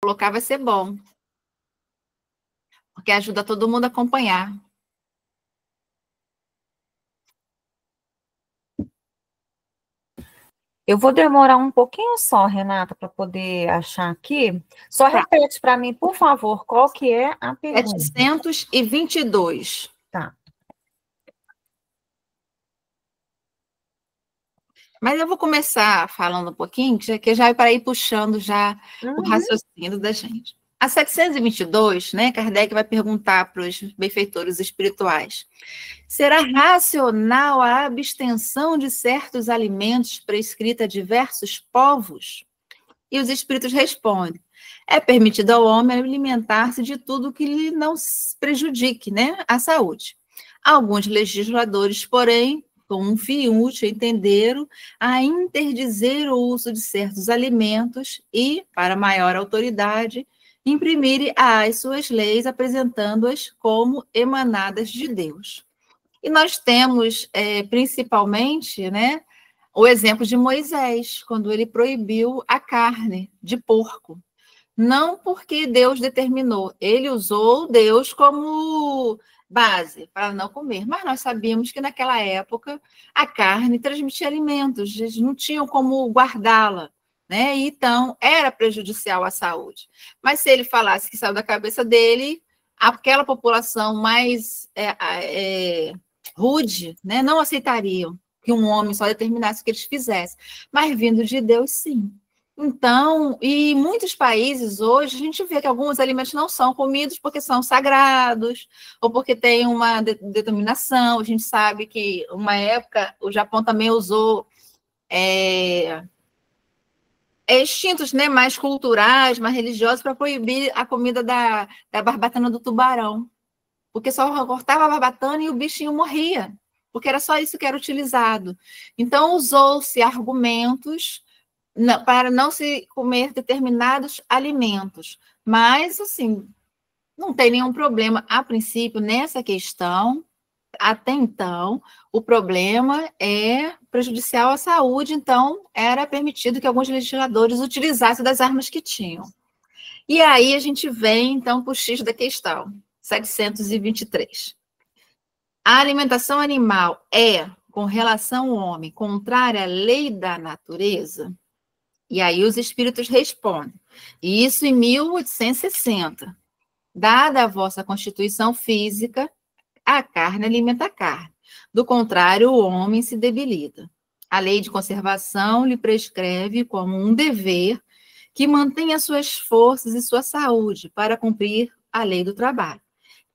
colocar vai ser bom, porque ajuda todo mundo a acompanhar. Eu vou demorar um pouquinho só, Renata, para poder achar aqui. Só repete para mim, por favor, qual que é a pergunta? 722. Tá. Mas eu vou começar falando um pouquinho, que já é para ir puxando já o raciocínio da gente. A 722, né, Kardec vai perguntar para os benfeitores espirituais: será racional a abstenção de certos alimentos prescrita a diversos povos? E os espíritos respondem: é permitido ao homem alimentar-se de tudo que lhe não prejudique, né, a saúde. Alguns legisladores, porém, com um fim útil, entenderam a interdizer o uso de certos alimentos e, para maior autoridade, imprimirem às suas leis, apresentando-as como emanadas de Deus. E nós temos, principalmente, né, o exemplo de Moisés, quando ele proibiu a carne de porco. Não porque Deus determinou, ele usou Deus como base para não comer, mas nós sabíamos que naquela época a carne transmitia alimentos, eles não tinham como guardá-la, né? Então era prejudicial à saúde. Mas se ele falasse que saiu da cabeça dele, aquela população mais rude, né, não aceitariam que um homem só determinasse o que eles fizessem. Mas vindo de Deus, sim. Então, e em muitos países hoje, a gente vê que alguns alimentos não são comidos porque são sagrados, ou porque tem uma determinação. A gente sabe que, uma época, o Japão também usou instintos, né, mais culturais, mais religiosos, para proibir a comida da barbatana do tubarão. Porque só cortava a barbatana e o bichinho morria, porque era só isso que era utilizado. Então, usou-se argumentos para não se comer determinados alimentos. Mas, assim, não tem nenhum problema, a princípio, nessa questão. Até então, o problema é prejudicial à saúde, então era permitido que alguns legisladores utilizassem das armas que tinham. E aí a gente vem, então, para o X da questão, 723. A alimentação animal é, com relação ao homem, contrária à lei da natureza? E aí os espíritos respondem: isso em 1860. Dada a vossa constituição física, a carne alimenta a carne. Do contrário, o homem se debilita. A lei de conservação lhe prescreve como um dever que mantenha suas forças e sua saúde para cumprir a lei do trabalho.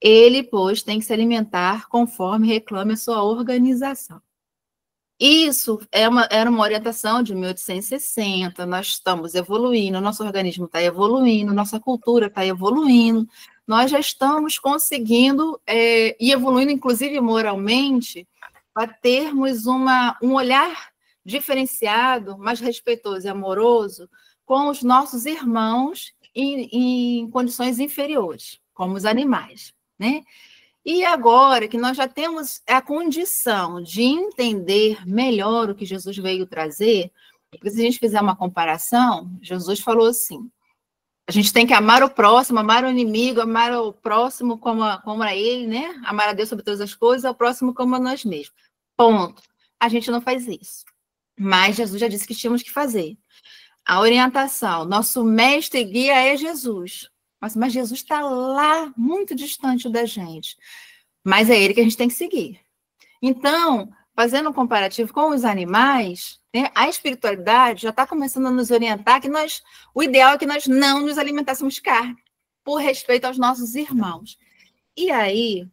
Ele, pois, tem que se alimentar conforme reclame a sua organização. Isso era uma orientação de 1860, nós estamos evoluindo, nosso organismo está evoluindo, nossa cultura está evoluindo, nós já estamos conseguindo, e evoluindo, inclusive moralmente, para termos um olhar diferenciado, mais respeitoso e amoroso com os nossos irmãos em condições inferiores, como os animais, né? E agora que nós já temos a condição de entender melhor o que Jesus veio trazer, porque se a gente fizer uma comparação, Jesus falou assim: a gente tem que amar o próximo, amar o inimigo, amar o próximo como a ele, né? Amar a Deus sobre todas as coisas, ao próximo como a nós mesmos. Ponto. A gente não faz isso. Mas Jesus já disse que tínhamos que fazer. A orientação, nosso mestre e guia é Jesus. Mas Jesus está lá, muito distante da gente. Mas é ele que a gente tem que seguir. Então, fazendo um comparativo com os animais, né, a espiritualidade já está começando a nos orientar que o ideal é que nós não nos alimentássemos de carne, por respeito aos nossos irmãos. E aí,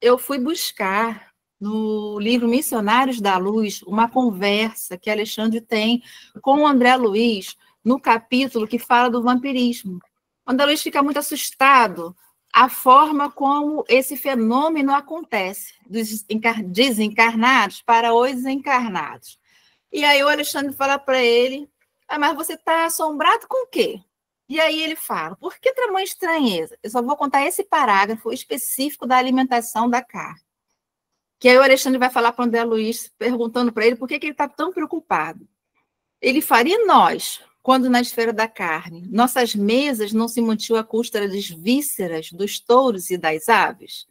eu fui buscar no livro Missionários da Luz uma conversa que Alexandre tem com o André Luiz no capítulo que fala do vampirismo. O André Luiz fica muito assustado a forma como esse fenômeno acontece, dos desencarnados para os encarnados. E aí o Alexandre fala para ele: mas você está assombrado com o quê? E aí ele fala: por que tamanha estranheza? Eu só vou contar esse parágrafo específico da alimentação da carne. Que aí o Alexandre vai falar para o André Luiz, perguntando para ele por que ele está tão preocupado. Ele fala: e nós? quando na esfera da carne, nossas mesas não se mantinham à custa das vísceras dos touros e das aves?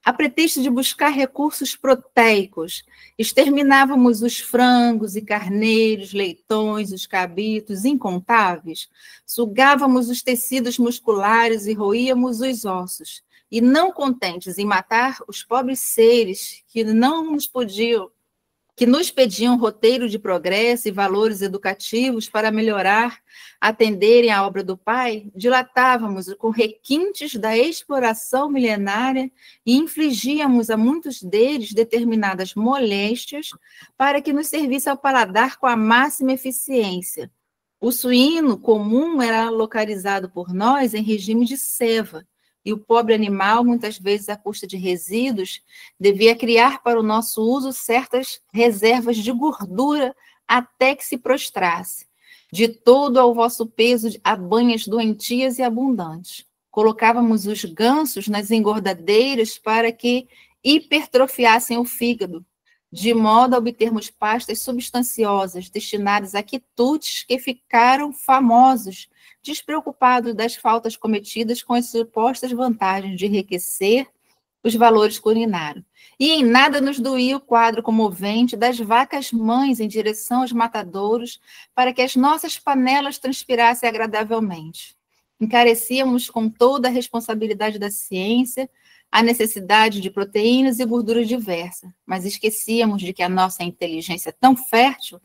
A pretexto de buscar recursos proteicos, exterminávamos os frangos e carneiros, leitões, os cabritos incontáveis, sugávamos os tecidos musculares e roíamos os ossos, e não contentes em matar os pobres seres que nos pediam roteiro de progresso e valores educativos para melhorar, atenderem à obra do Pai, dilatávamos com requintes da exploração milenária e infligíamos a muitos deles determinadas moléstias para que nos servisse ao paladar com a máxima eficiência. O suíno comum era localizado por nós em regime de ceva, e o pobre animal, muitas vezes à custa de resíduos, devia criar para o nosso uso certas reservas de gordura até que se prostrasse. De todo ao vosso peso a banhas doentias e abundantes. Colocávamos os gansos nas engordadeiras para que hipertrofiassem o fígado, de modo a obtermos pastas substanciosas destinadas a quitutes que ficaram famosos, despreocupados das faltas cometidas com as supostas vantagens de enriquecer os valores culinários. E em nada nos doía o quadro comovente das vacas mães em direção aos matadouros para que as nossas panelas transpirassem agradavelmente. Encarecíamos com toda a responsabilidade da ciência a necessidade de proteínas e gorduras diversas, mas esquecíamos de que a nossa inteligência tão fértil,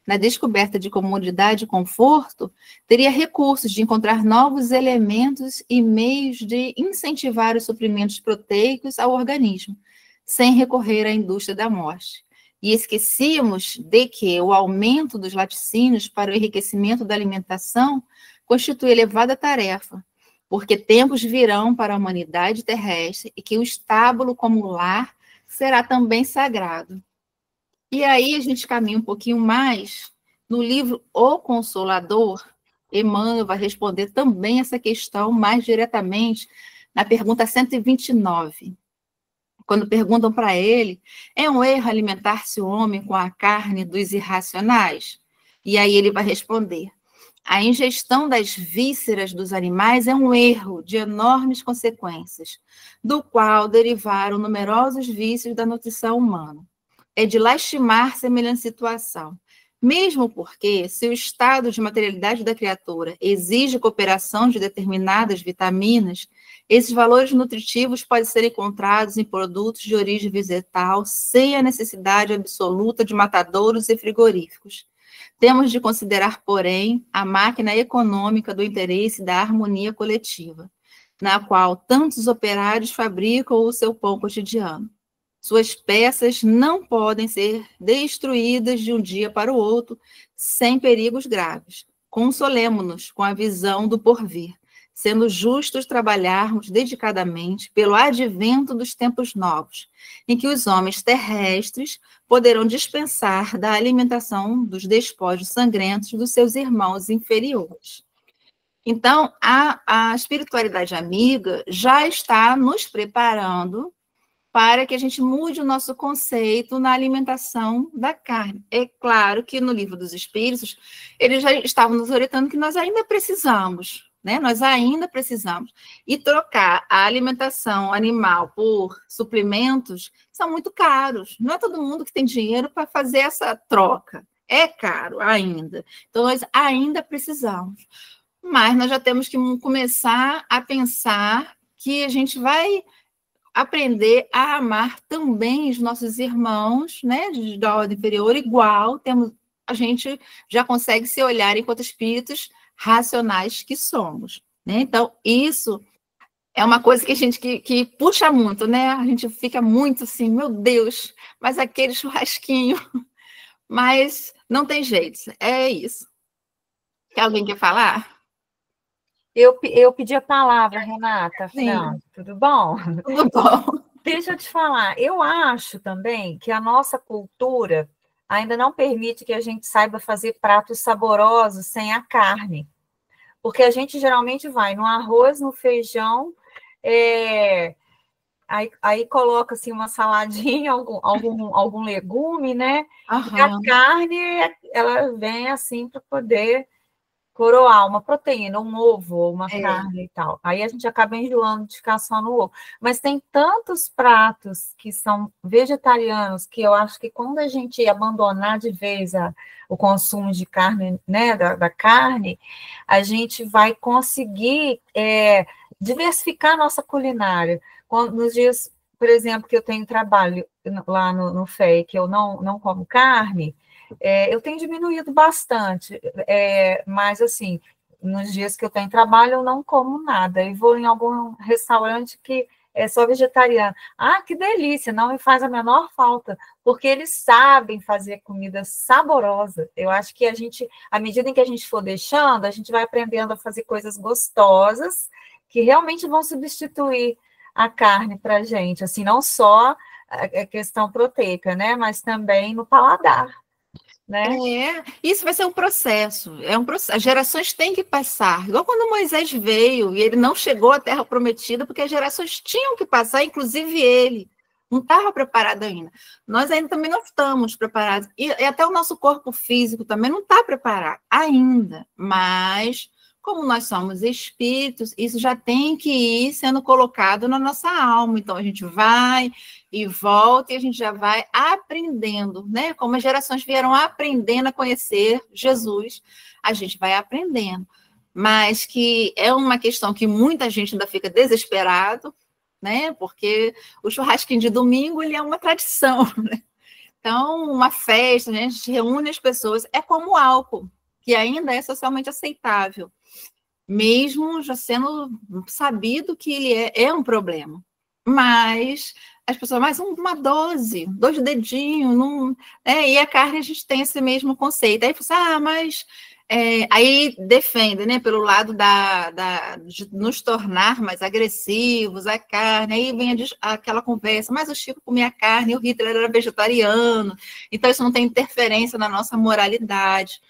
na descoberta de comodidade e conforto, teria recursos de encontrar novos elementos e meios de incentivar os suprimentos proteicos ao organismo, sem recorrer à indústria da morte. E esquecíamos de que o aumento dos laticínios para o enriquecimento da alimentação constitui elevada tarefa, porque tempos virão para a humanidade terrestre e que o estábulo como lar será também sagrado. E aí a gente caminha um pouquinho mais, no livro O Consolador, Emmanuel vai responder também essa questão mais diretamente na pergunta 129. Quando perguntam para ele, é um erro alimentar-se o homem com a carne dos irracionais? E aí ele vai responder, a ingestão das vísceras dos animais é um erro de enormes consequências, do qual derivaram numerosos vícios da nutrição humana. É de lastimar semelhante situação, mesmo porque, se o estado de materialidade da criatura exige cooperação de determinadas vitaminas, esses valores nutritivos podem ser encontrados em produtos de origem vegetal sem a necessidade absoluta de matadouros e frigoríficos. Temos de considerar, porém, a máquina econômica do interesse e da harmonia coletiva, na qual tantos operários fabricam o seu pão cotidiano. Suas peças não podem ser destruídas de um dia para o outro sem perigos graves. Consolemo-nos com a visão do porvir, sendo justos trabalharmos dedicadamente pelo advento dos tempos novos, em que os homens terrestres poderão dispensar da alimentação dos despojos sangrentos dos seus irmãos inferiores. Então, a espiritualidade amiga já está nos preparando para que a gente mude o nosso conceito na alimentação da carne. É claro que no Livro dos Espíritos, eles já estavam nos orientando que nós ainda precisamos, né? Nós ainda precisamos. E trocar a alimentação animal por suplementos são muito caros. Não é todo mundo que tem dinheiro para fazer essa troca. É caro ainda. Então, nós ainda precisamos. Mas nós já temos que começar a pensar que a gente vai aprender a amar também os nossos irmãos, né, da ordem inferior, igual, a gente já consegue se olhar enquanto espíritos racionais que somos, né? Então, isso é uma coisa que a gente que puxa muito, né? A gente fica muito assim, meu Deus, mas aquele churrasquinho, mas não tem jeito, é isso. Alguém quer falar? Eu pedi a palavra, Renata. Sim. Tudo bom? Tudo bom. Deixa eu te falar, eu acho também que a nossa cultura ainda não permite que a gente saiba fazer pratos saborosos sem a carne. Porque a gente geralmente vai no arroz, no feijão, aí coloca assim, uma saladinha, algum legume, né? Uhum. E a carne, ela vem assim para poder coroar uma proteína, um ovo, uma carne e tal. Aí a gente acaba enjoando de ficar só no ovo. Mas tem tantos pratos que são vegetarianos que eu acho que quando a gente abandonar de vez o consumo de carne, né, da carne, a gente vai conseguir diversificar a nossa culinária. Nos dias, por exemplo, que eu tenho trabalho lá no FEI, que eu não como carne, eu tenho diminuído bastante, mas assim, nos dias que eu tenho trabalho, eu não como nada, e vou em algum restaurante que é só vegetariano. Ah, que delícia, não me faz a menor falta, porque eles sabem fazer comida saborosa. Eu acho que à medida em que a gente for deixando, a gente vai aprendendo a fazer coisas gostosas, que realmente vão substituir a carne para a gente, assim, não só a questão proteica, né, mas também no paladar. Né? Isso vai ser um processo, as gerações têm que passar, igual quando Moisés veio e ele não chegou à Terra Prometida, porque as gerações tinham que passar, inclusive ele, não estava preparado ainda. Nós ainda também não estamos preparados, e até o nosso corpo físico também não está preparado ainda, mas como nós somos espíritos, isso já tem que ir sendo colocado na nossa alma, então a gente vai e volta e a gente já vai aprendendo, né? Como as gerações vieram aprendendo a conhecer Jesus, a gente vai aprendendo. Mas que é uma questão que muita gente ainda fica desesperado, né? Porque o churrasquinho de domingo, ele é uma tradição, né? Então, uma festa, né? A gente reúne as pessoas, é como o álcool, que ainda é socialmente aceitável, mesmo já sendo sabido que ele é um problema. Mas as pessoas, mais uma dose, 2 dedinhos, e a carne a gente tem esse mesmo conceito. Aí você, aí defende, né, pelo lado de nos tornar mais agressivos, a carne, aí vem aquela conversa, mas o Chico comia carne, o Hitler era vegetariano, então isso não tem interferência na nossa moralidade,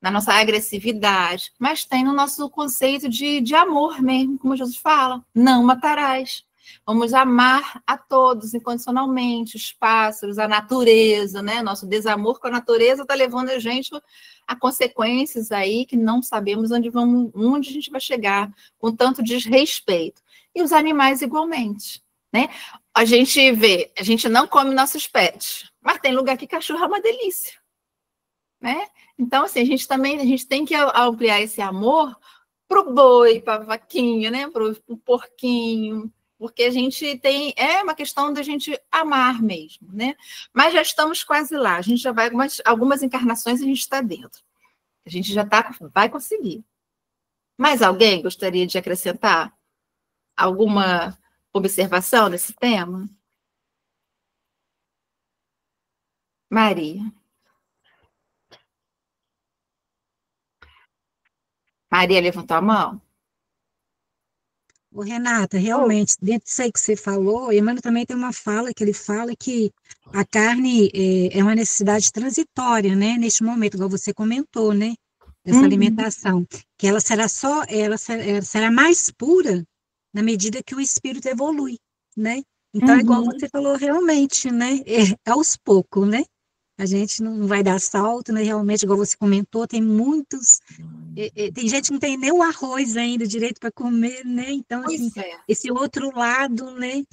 na nossa agressividade, mas tem no nosso conceito de amor mesmo, como Jesus fala, não matarás. Vamos amar a todos incondicionalmente, os pássaros, a natureza, né? Nosso desamor com a natureza está levando a gente a consequências aí que não sabemos onde a gente vai chegar, com tanto desrespeito. E os animais igualmente, né? A gente não come nossos pets, mas tem lugar que cachorro é uma delícia, né? Então, assim, a gente tem que ampliar esse amor para o boi, para a vaquinha, né? Para o porquinho, porque a gente é uma questão da gente amar mesmo, né? Mas já estamos quase lá, a gente já vai, algumas encarnações a gente está dentro, a gente já vai conseguir. Mais alguém gostaria de acrescentar alguma observação nesse tema? Maria. Maria levantou a mão? Ô, Renata, realmente, dentro disso aí que você falou, Emmanuel também tem uma fala que ele fala que a carne é uma necessidade transitória, né, neste momento, igual você comentou, né, dessa alimentação, que ela será mais pura na medida que o espírito evolui, né, então, igual você falou, realmente, né, aos poucos, né, a gente não vai dar salto, né, realmente, igual você comentou, tem muitos... tem gente que não tem nem o arroz ainda direito para comer, né? Então, assim, esse outro lado, né?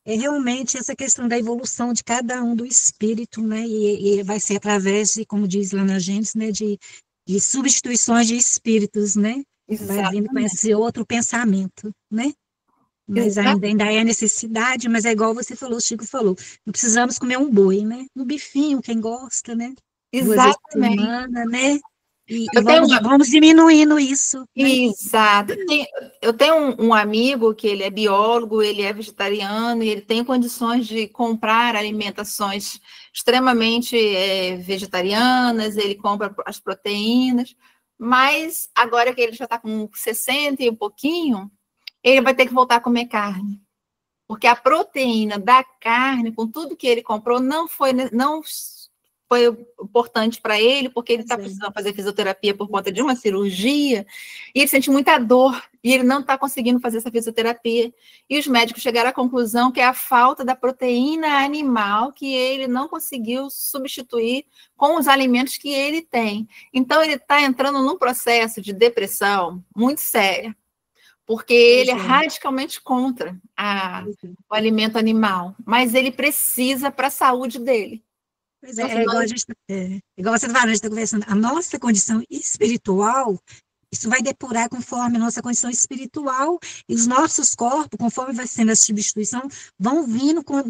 É realmente essa questão da evolução de cada um do espírito, né? E vai ser através de, como diz lá na Gênesis, né? De substituições de espíritos, né? Vai vindo com esse outro pensamento, né? Mas ainda é a necessidade, mas é igual você falou, o Chico falou, não precisamos comer um boi, né? Um bifinho, quem gosta, né? Exatamente. 2 vezes por semana, né? E vamos diminuindo isso. Né? Exato. Eu tenho um amigo que ele é biólogo, ele é vegetariano, e ele tem condições de comprar alimentações extremamente vegetarianas, ele compra as proteínas, mas agora que ele já está com 60 e um pouquinho, ele vai ter que voltar a comer carne. Porque a proteína da carne, com tudo que ele comprou, não foi foi importante para ele, porque ele está precisando fazer fisioterapia por conta de uma cirurgia, e ele sente muita dor, e ele não está conseguindo fazer essa fisioterapia. E os médicos chegaram à conclusão que é a falta da proteína animal que ele não conseguiu substituir com os alimentos que ele tem. Então, ele está entrando num processo de depressão muito séria, porque ele é radicalmente contra o alimento animal, mas ele precisa para a saúde dele. Pois é, igual você está falando, a gente está conversando, a nossa condição espiritual, isso vai depurar conforme a nossa condição espiritual, e os nossos corpos, conforme vai sendo a substituição, vão vindo com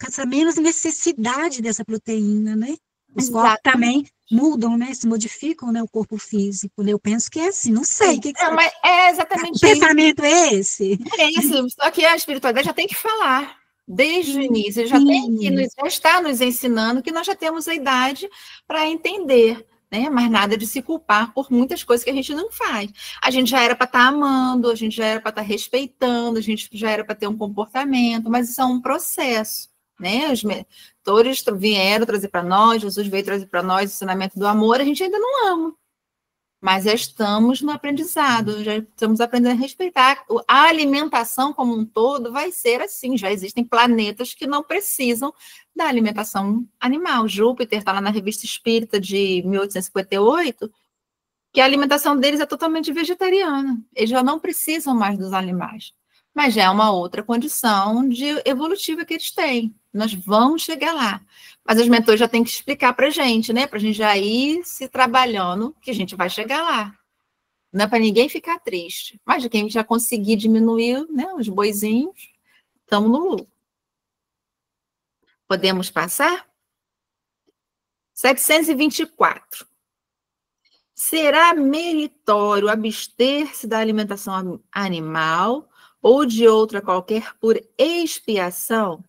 essa menos necessidade dessa proteína, né? Os corpos também mudam, né? Se modificam, né? O corpo físico, né? Eu penso que é assim, não sei. Mas é exatamente isso. O pensamento é esse? É isso, só que a espiritualidade já tem que falar, desde o início, já está nos ensinando que nós já temos a idade para entender, né? Mas nada de se culpar por muitas coisas que a gente não faz. A gente já era para estar amando, a gente já era para estar respeitando, a gente já era para ter um comportamento, mas isso é um processo, né? Os mentores vieram trazer para nós, Jesus veio trazer para nós o ensinamento do amor, a gente ainda não ama, mas já estamos no aprendizado, já estamos aprendendo a respeitar. A alimentação como um todo vai ser assim, já existem planetas que não precisam da alimentação animal. Júpiter está lá na Revista Espírita de 1858, que a alimentação deles é totalmente vegetariana, eles já não precisam mais dos animais. Mas já é uma outra condição evolutiva que eles têm. Nós vamos chegar lá. Mas os mentores já têm que explicar para a gente, né? Para a gente já ir se trabalhando, que a gente vai chegar lá. Não é para ninguém ficar triste. Mas quem já conseguir diminuir, né, os boizinhos, estamos no lucro. Podemos passar? 724. Será meritório abster-se da alimentação animal ou de outra qualquer por expiação?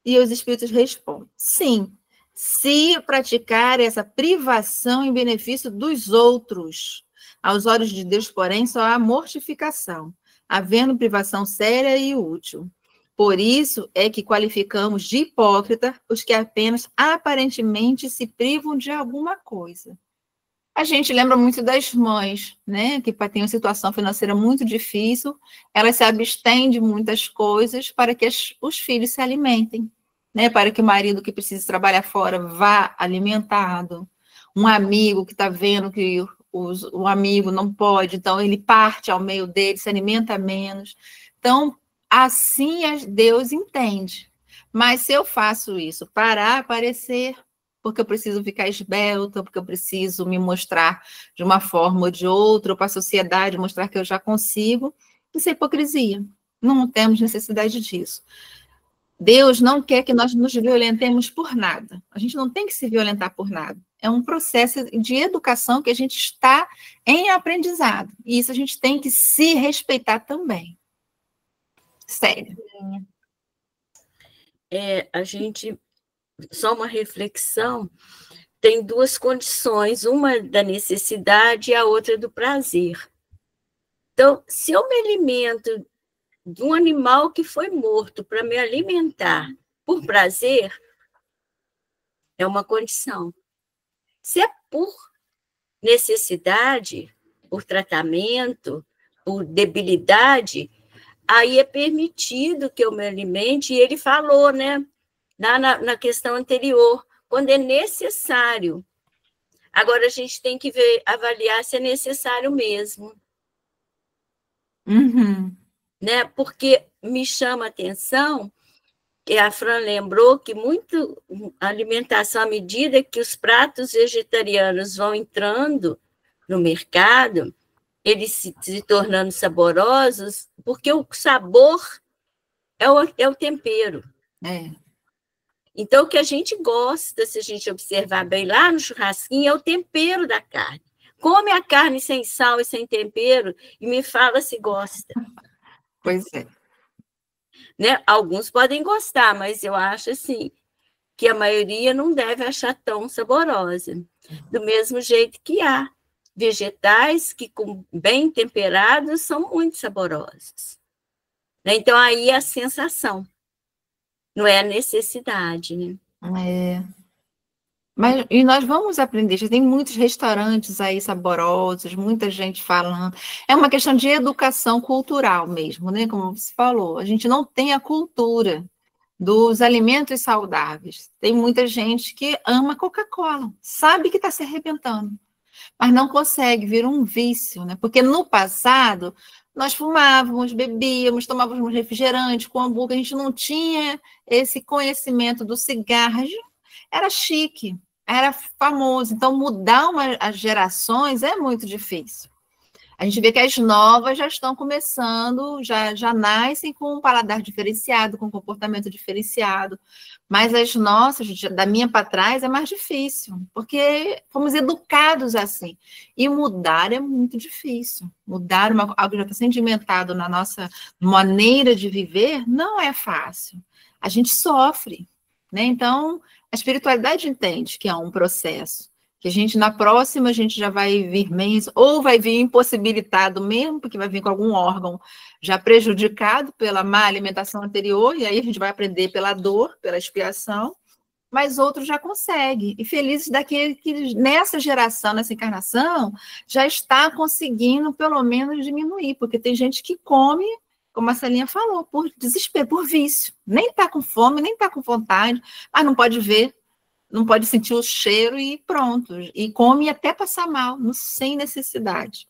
E os espíritos respondem, sim, se praticar essa privação em benefício dos outros. Aos olhos de Deus, porém, só há mortificação, havendo privação séria e útil. Por isso é que qualificamos de hipócrita os que apenas aparentemente se privam de alguma coisa. A gente lembra muito das mães, né, que têm uma situação financeira muito difícil, elas se abstêm de muitas coisas para que os filhos se alimentem, né, para que o marido que precisa trabalhar fora vá alimentado, um amigo que está vendo que o amigo não pode, então ele parte ao meio dele, se alimenta menos. Então, assim Deus entende. Mas se eu faço isso para aparecer, porque eu preciso ficar esbelta, porque eu preciso me mostrar de uma forma ou de outra, ou para a sociedade mostrar que eu já consigo, isso é hipocrisia. Não temos necessidade disso. Deus não quer que nós nos violentemos por nada. A gente não tem que se violentar por nada. É um processo de educação que a gente está em aprendizado. E isso a gente tem que se respeitar também. Sério. A gente, só uma reflexão, tem duas condições, uma da necessidade e a outra do prazer. Então, se eu me alimento de um animal que foi morto para me alimentar por prazer, é uma condição. Se é por necessidade, por tratamento, por debilidade, aí é permitido que eu me alimente, e ele falou, né, na questão anterior, quando é necessário. Agora a gente tem que avaliar se é necessário mesmo. Uhum. Né? Porque me chama a atenção, e a Fran lembrou que muito a alimentação, à medida que os pratos vegetarianos vão entrando no mercado, eles se tornando saborosos, porque o sabor é o tempero. Então, o que a gente gosta, se a gente observar bem lá no churrasquinho, é o tempero da carne. Come a carne sem sal e sem tempero e me fala se gosta. Pois é. Né? Alguns podem gostar, mas eu acho assim que a maioria não deve achar tão saborosa. Do mesmo jeito que há vegetais que, bem temperados, são muito saborosos. Né? Então, aí é a sensação, não é a necessidade. Né? E nós vamos aprender, já tem muitos restaurantes aí saborosos, muita gente falando. É uma questão de educação cultural mesmo, né? Como você falou, a gente não tem a cultura dos alimentos saudáveis. Tem muita gente que ama Coca-Cola, sabe que está se arrebentando, mas não consegue, vira um vício, né? Porque no passado nós fumávamos, bebíamos, tomávamos refrigerante com hambúrguer, a gente não tinha esse conhecimento do cigarro, era chique, era famoso. Então, mudar as gerações é muito difícil. A gente vê que as novas já estão começando, já nascem com um paladar diferenciado, com um comportamento diferenciado, mas as nossas, da minha para trás, é mais difícil, porque fomos educados assim, e mudar é muito difícil. Mudar algo que já está sedimentado na nossa maneira de viver não é fácil. A gente sofre, né? Então, a espiritualidade entende que é um processo, que a gente, na próxima, a gente já vai vir menos, ou vai vir impossibilitado mesmo, porque vai vir com algum órgão já prejudicado pela má alimentação anterior, e aí a gente vai aprender pela dor, pela expiação, mas outros já conseguem, e felizes daquele que nessa geração, nessa encarnação, já está conseguindo pelo menos diminuir, porque tem gente que come, como a Celinha falou, por desespero, por vício, nem está com fome, nem está com vontade, mas não pode ver, não pode sentir o cheiro e pronto, e come até passar mal, sem necessidade.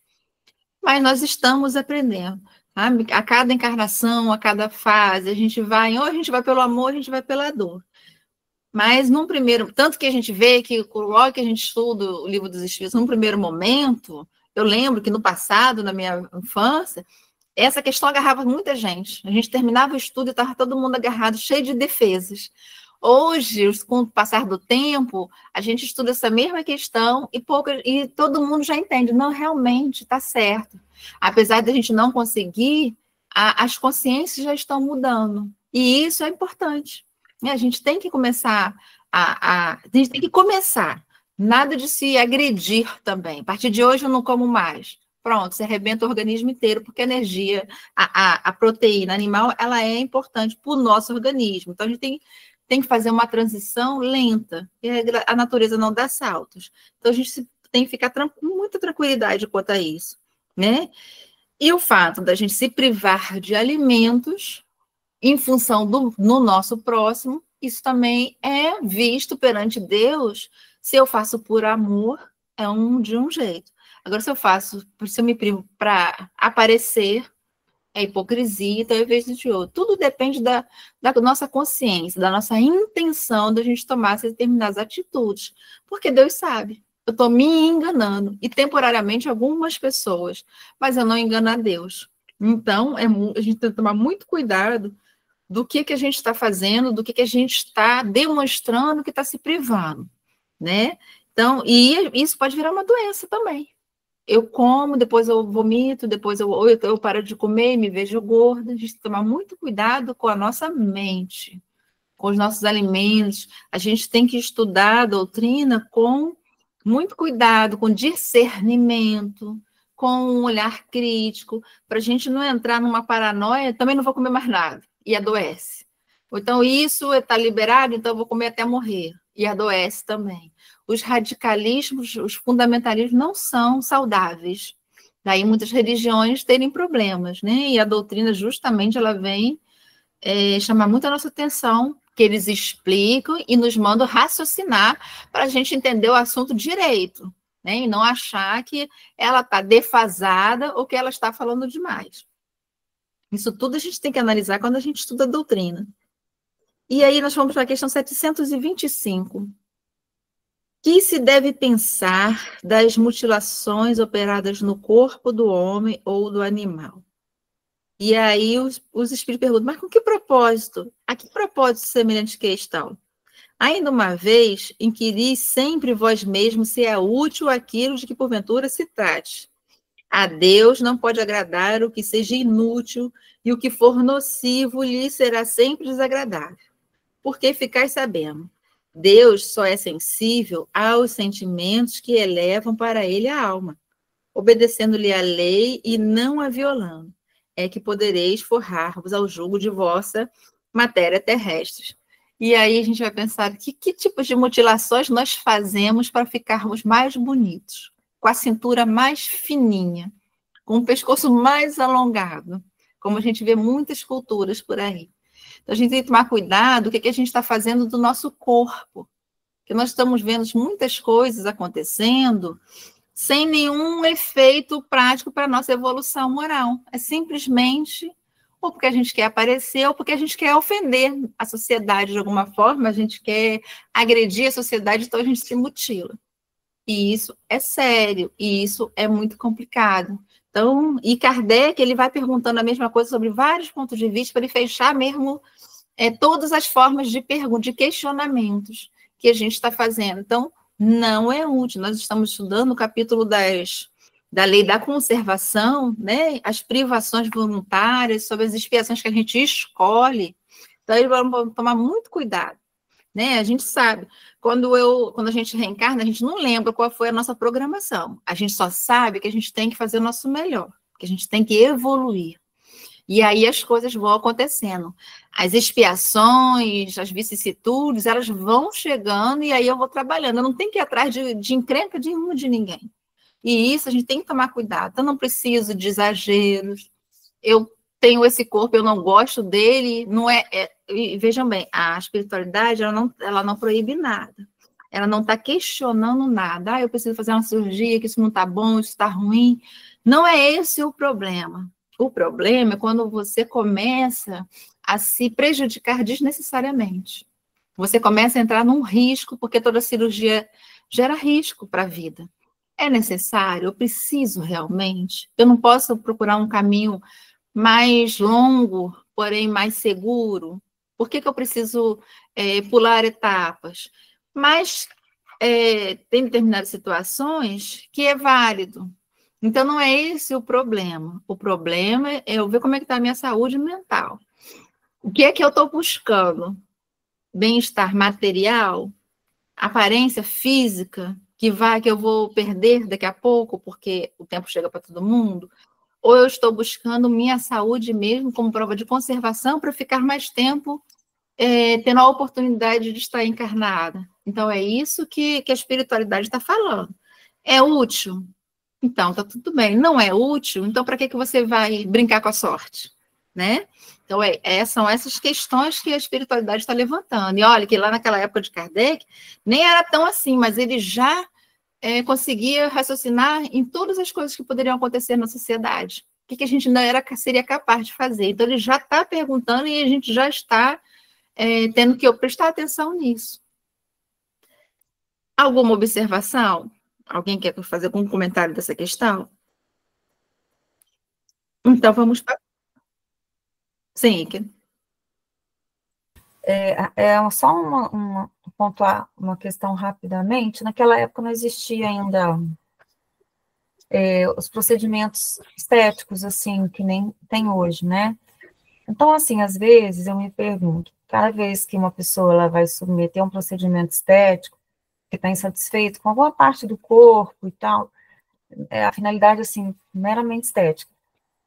Mas nós estamos aprendendo, sabe? A cada encarnação, a cada fase, a gente vai, ou a gente vai pelo amor, a gente vai pela dor. Mas num primeiro, tanto que a gente vê que logo que a gente estuda o Livro dos Espíritos, num primeiro momento, eu lembro que no passado, na minha infância, essa questão agarrava muita gente. A gente terminava o estudo e estava todo mundo agarrado, cheio de defesas. Hoje, com o passar do tempo, a gente estuda essa mesma questão e todo mundo já entende. Não, realmente, está certo. Apesar de a gente não conseguir, as consciências já estão mudando. E isso é importante. A gente tem que começar a gente tem que começar. Nada de se agredir também. A partir de hoje eu não como mais. Pronto, você arrebenta o organismo inteiro, porque a energia, a proteína animal, ela é importante para o nosso organismo. Então, a gente tem que fazer uma transição lenta, e a natureza não dá saltos. Então, a gente tem que ficar com muita tranquilidade quanto a isso, né? E o fato da gente se privar de alimentos em função no nosso próximo, isso também é visto perante Deus. Se eu faço por amor, é de um jeito. Agora, se eu me privo para aparecer, é hipocrisia, então eu vejo de outro. Tudo depende da nossa consciência, da nossa intenção de a gente tomar essas determinadas atitudes. Porque Deus sabe, eu estou me enganando, e temporariamente algumas pessoas, mas eu não engano a Deus. Então, a gente tem que tomar muito cuidado do que a gente está fazendo, do que a gente está demonstrando que está se privando, né? Então, e isso pode virar uma doença também. Eu como, depois eu vomito, depois eu paro de comer e me vejo gorda. A gente tem que tomar muito cuidado com a nossa mente, com os nossos alimentos. A gente tem que estudar a doutrina com muito cuidado, com discernimento, com um olhar crítico, para a gente não entrar numa paranoia, também não vou comer mais nada, e adoece. Ou então, isso está liberado, então eu vou comer até morrer, e adoece também. Os radicalismos, os fundamentalismos não são saudáveis. Daí muitas religiões terem problemas, né? E a doutrina, justamente, ela vem chamar muito a nossa atenção, que eles explicam e nos mandam raciocinar para a gente entender o assunto direito, né? E não achar que ela está defasada ou que ela está falando demais. Isso tudo a gente tem que analisar quando a gente estuda a doutrina. E aí nós vamos para a questão 725. Que se deve pensar das mutilações operadas no corpo do homem ou do animal? E aí os espíritos perguntam, mas com que propósito? A que propósito semelhante questão? Ainda uma vez, inquiris sempre vós mesmos se é útil aquilo de que porventura se trate. A Deus não pode agradar o que seja inútil, e o que for nocivo lhe será sempre desagradável. Porque ficais sabendo, Deus só é sensível aos sentimentos que elevam para ele a alma, obedecendo-lhe a lei e não a violando. É que podereis forrar-vos ao jugo de vossa matéria terrestre. E aí a gente vai pensar que tipos de mutilações nós fazemos para ficarmos mais bonitos, com a cintura mais fininha, com o pescoço mais alongado, como a gente vê muitas culturas por aí. Então, a gente tem que tomar cuidado com o que a gente está fazendo do nosso corpo, porque nós estamos vendo muitas coisas acontecendo sem nenhum efeito prático para a nossa evolução moral. É simplesmente ou porque a gente quer aparecer, ou porque a gente quer ofender a sociedade de alguma forma, a gente quer agredir a sociedade, então a gente se mutila. E isso é sério, e isso é muito complicado. Então, e Kardec, ele vai perguntando a mesma coisa sobre vários pontos de vista, para ele fechar mesmo todas as formas de pergunta, de questionamentos que a gente está fazendo. Então, não é útil. Nós estamos estudando o capítulo da lei da conservação, né? As privações voluntárias, sobre as expiações que a gente escolhe. Então, eles vão tomar muito cuidado. Né? A gente sabe, quando a gente reencarna, a gente não lembra qual foi a nossa programação. A gente só sabe que a gente tem que fazer o nosso melhor, que a gente tem que evoluir. E aí as coisas vão acontecendo. As expiações, as vicissitudes, elas vão chegando e aí eu vou trabalhando. Eu não tenho que ir atrás de encrenca de ninguém. E isso a gente tem que tomar cuidado. Eu não preciso de exageros. Eu tenho esse corpo, eu não gosto dele. Não vejam bem, a espiritualidade ela não proíbe nada. Ela não está questionando nada. Eu preciso fazer uma cirurgia, que isso não está bom, isso está ruim. Não é esse o problema. O problema é quando você começa a se prejudicar desnecessariamente. Você começa a entrar num risco, porque toda cirurgia gera risco para a vida. É necessário? Eu preciso realmente? Eu não posso procurar um caminho mais longo, porém mais seguro? Por que eu preciso pular etapas? Mas tem determinadas situações que é válido. Então, não é esse o problema. O problema é eu ver como é que está a minha saúde mental. O que é que eu estou buscando? Bem-estar material? Aparência física? Que eu vou perder daqui a pouco, porque o tempo chega para todo mundo? Ou eu estou buscando minha saúde mesmo como prova de conservação para ficar mais tempo tendo a oportunidade de estar encarnada? Então, é isso que a espiritualidade está falando. É útil? Então, tá tudo bem. Não é útil? Então, para que você vai brincar com a sorte? Né? Então, são essas questões que a espiritualidade está levantando. E olha que lá naquela época de Kardec, nem era tão assim, mas ele já conseguia raciocinar em todas as coisas que poderiam acontecer na sociedade. O que a gente não seria capaz de fazer. Então, ele já está perguntando e a gente já está tendo que prestar atenção nisso. Alguma observação? Alguém quer fazer algum comentário dessa questão? Então, vamos para... Sim, só pontuar uma questão rapidamente. Naquela época não existia ainda os procedimentos estéticos, assim, que nem tem hoje, né? Então, assim, às vezes eu me pergunto, cada vez que uma pessoa ela vai submeter a um procedimento estético, que está insatisfeito com alguma parte do corpo e tal, a finalidade, assim, meramente estética,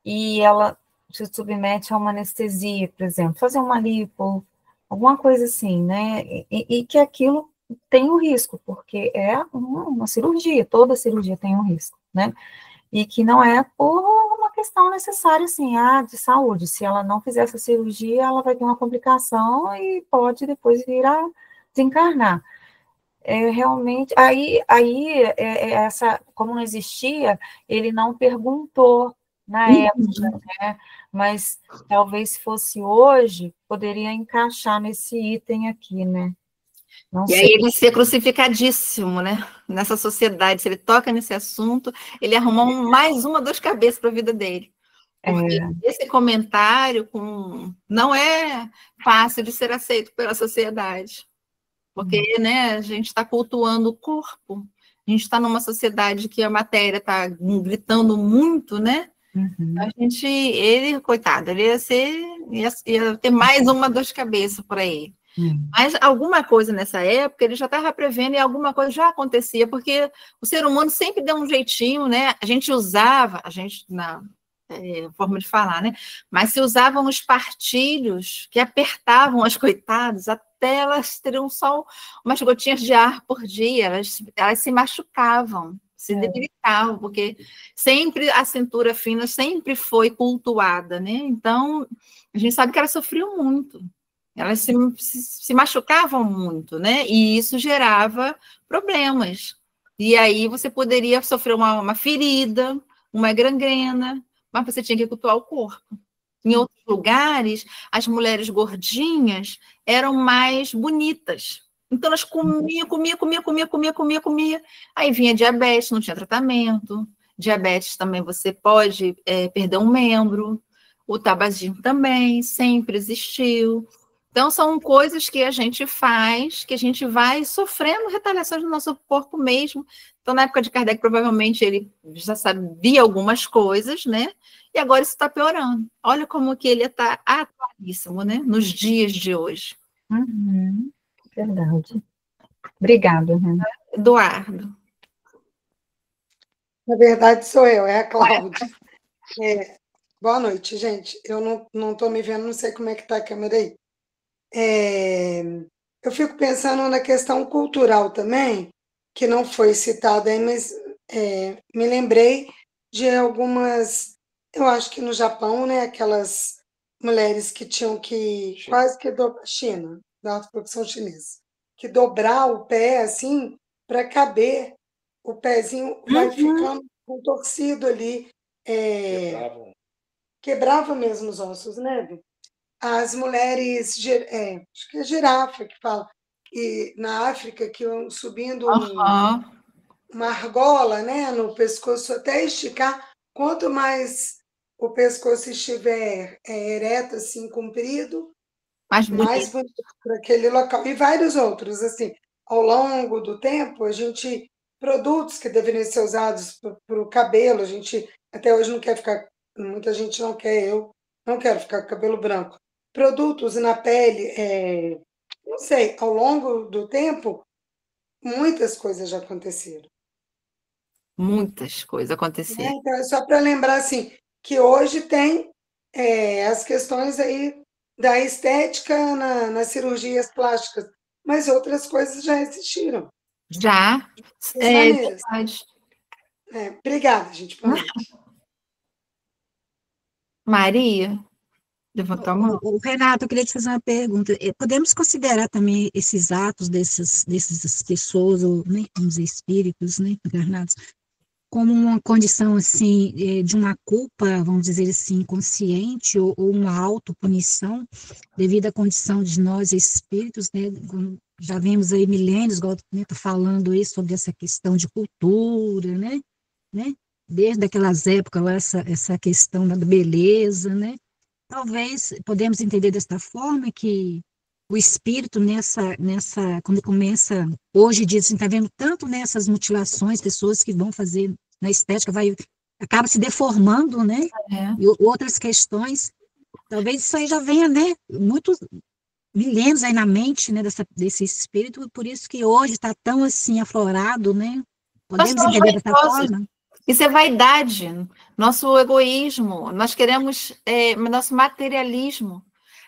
e ela se submete a uma anestesia, por exemplo, fazer uma lipo, alguma coisa assim, né, e que aquilo tem um risco, porque é uma cirurgia, toda cirurgia tem um risco, né, e que não é por uma questão necessária, assim, de saúde. Se ela não fizer essa cirurgia, ela vai ter uma complicação e pode depois vir a desencarnar. Realmente, como não existia, ele não perguntou na época, né? Mas talvez se fosse hoje, poderia encaixar nesse item aqui, né? Não sei. Aí ele ser crucificadíssimo, né? Nessa sociedade, se ele toca nesse assunto, ele arruma mais uma dor de cabeça para a vida dele. Porque esse comentário não é fácil de ser aceito pela sociedade. Porque né, a gente está cultuando o corpo, a gente está numa sociedade que a matéria está gritando muito, né? Uhum. Ele, coitado, ele ia ter mais uma dor de cabeça para ele. Mas alguma coisa nessa época ele já estava prevendo e alguma coisa já acontecia, porque o ser humano sempre deu um jeitinho, né? A gente forma de falar, né? Mas se usavam os partilhos que apertavam as coitadas até elas teriam só umas gotinhas de ar por dia, elas se machucavam, se debilitavam, porque sempre a cintura fina sempre foi cultuada, né? Então, a gente sabe que elas sofriam muito, elas se machucavam muito, né? E isso gerava problemas. E aí você poderia sofrer uma ferida, uma gangrena, mas você tinha que cultuar o corpo. Em outros lugares, as mulheres gordinhas eram mais bonitas. Então, elas comiam. Aí vinha diabetes, não tinha tratamento. Diabetes também você pode perder um membro. O tabagismo também sempre existiu. Então, são coisas que a gente faz, que a gente vai sofrendo retaliações no nosso corpo mesmo. Então, na época de Kardec, provavelmente ele já sabia algumas coisas, né? E agora isso está piorando. Olha como que ele está atualíssimo, né? Nos dias de hoje. Uhum, verdade. Obrigada, Renan. Eduardo. Na verdade, sou eu, é a Cláudia. Boa noite, gente. Eu não estou me vendo, não sei como é que está a câmera aí. Eu fico pensando na questão cultural também, que não foi citada aí, mas me lembrei de algumas, eu acho que no Japão, né, aquelas mulheres que tinham que quase que China, da autoprodução chinesa, que dobrar o pé assim para caber, o pezinho vai ficando contorcido ali, quebrava mesmo os ossos, né? As mulheres, acho que é girafa que fala, que na África, que iam subindo uma argola, né, no pescoço até esticar, quanto mais o pescoço estiver ereto, assim, comprido, mais bonito para aquele local. E vários outros, assim, ao longo do tempo, produtos que deveriam ser usados para o cabelo, a gente até hoje não quer ficar, muita gente não quer, eu não quero ficar com cabelo branco. Produtos na pele, não sei, ao longo do tempo, muitas coisas já aconteceram. Muitas coisas aconteceram. Então, é só para lembrar, assim, que hoje tem as questões aí da estética nas cirurgias plásticas, mas outras coisas já existiram. Já. Verdade. Obrigada, gente. Maria? Levantou a mão. Renato, eu queria te fazer uma pergunta. Podemos considerar também esses atos dessas pessoas, ou, né, vamos dizer, espíritos, né, encarnados, como uma condição, assim, de uma culpa, vamos dizer assim, consciente, ou uma autopunição, devido à condição de nós, espíritos, né, já vimos aí milênios, igual eu estou falando aí sobre essa questão de cultura, né, desde aquelas épocas, essa questão da beleza, né. Talvez podemos entender desta forma que o espírito quando começa, hoje em dia, a gente está vendo tanto nessas mutilações, pessoas que vão fazer na estética, acaba se deformando, né? E outras questões, talvez isso aí já venha, né? Muitos milênios aí na mente, né? Desse espírito, por isso que hoje está tão assim aflorado, né? Podemos entender dessa forma? Isso é vaidade, nosso egoísmo, nós queremos nosso materialismo.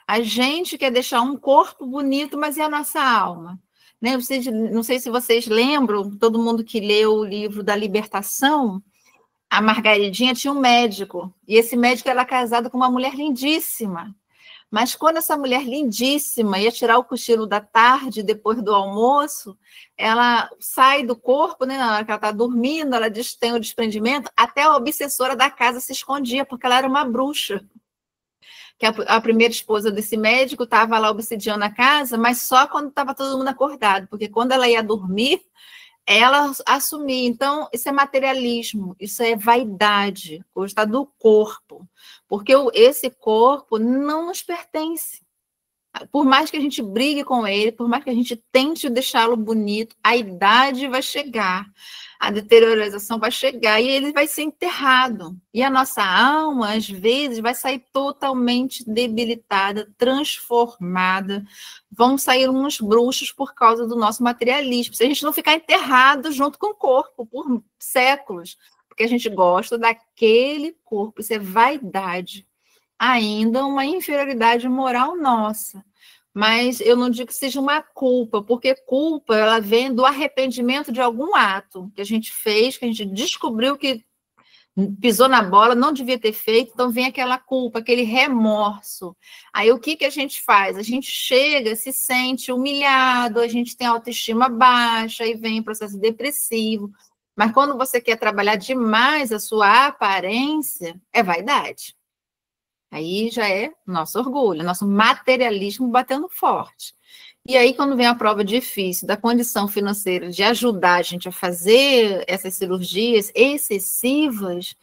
A gente quer deixar um corpo bonito, mas e a nossa alma? Né? Não sei se vocês lembram, todo mundo que leu o livro da Libertação, a Margaridinha tinha um médico, e esse médico era casado com uma mulher lindíssima. Mas quando essa mulher lindíssima ia tirar o cochilo da tarde, depois do almoço, ela sai do corpo, né? Na hora que ela está dormindo, ela tem o desprendimento, até a obsessora da casa se escondia, porque ela era uma bruxa. Que a primeira esposa desse médico estava lá obsidiando a casa, mas só quando estava todo mundo acordado, porque quando ela ia dormir, ela assumia. Então, isso é materialismo, isso é vaidade, gostar do corpo, porque esse corpo não nos pertence. Por mais que a gente brigue com ele, por mais que a gente tente deixá-lo bonito, a idade vai chegar, a deteriorização vai chegar e ele vai ser enterrado. E a nossa alma, às vezes, vai sair totalmente debilitada, transformada. Vão sair uns bruxos por causa do nosso materialismo. Se a gente não ficar enterrado junto com o corpo por séculos, porque porque a gente gosta daquele corpo. Isso é vaidade. Ainda uma inferioridade moral nossa. Mas eu não digo que seja uma culpa, porque culpa ela vem do arrependimento de algum ato que a gente fez, que a gente descobriu que pisou na bola, não devia ter feito, então vem aquela culpa, aquele remorso. Aí o que a gente faz? A gente chega, se sente humilhado, a gente tem autoestima baixa, aí vem o processo depressivo. Mas quando você quer trabalhar demais a sua aparência, é vaidade. Aí já é nosso orgulho, nosso materialismo batendo forte. E aí, quando vem a prova difícil da condição financeira de ajudar a gente a fazer essas cirurgias excessivas,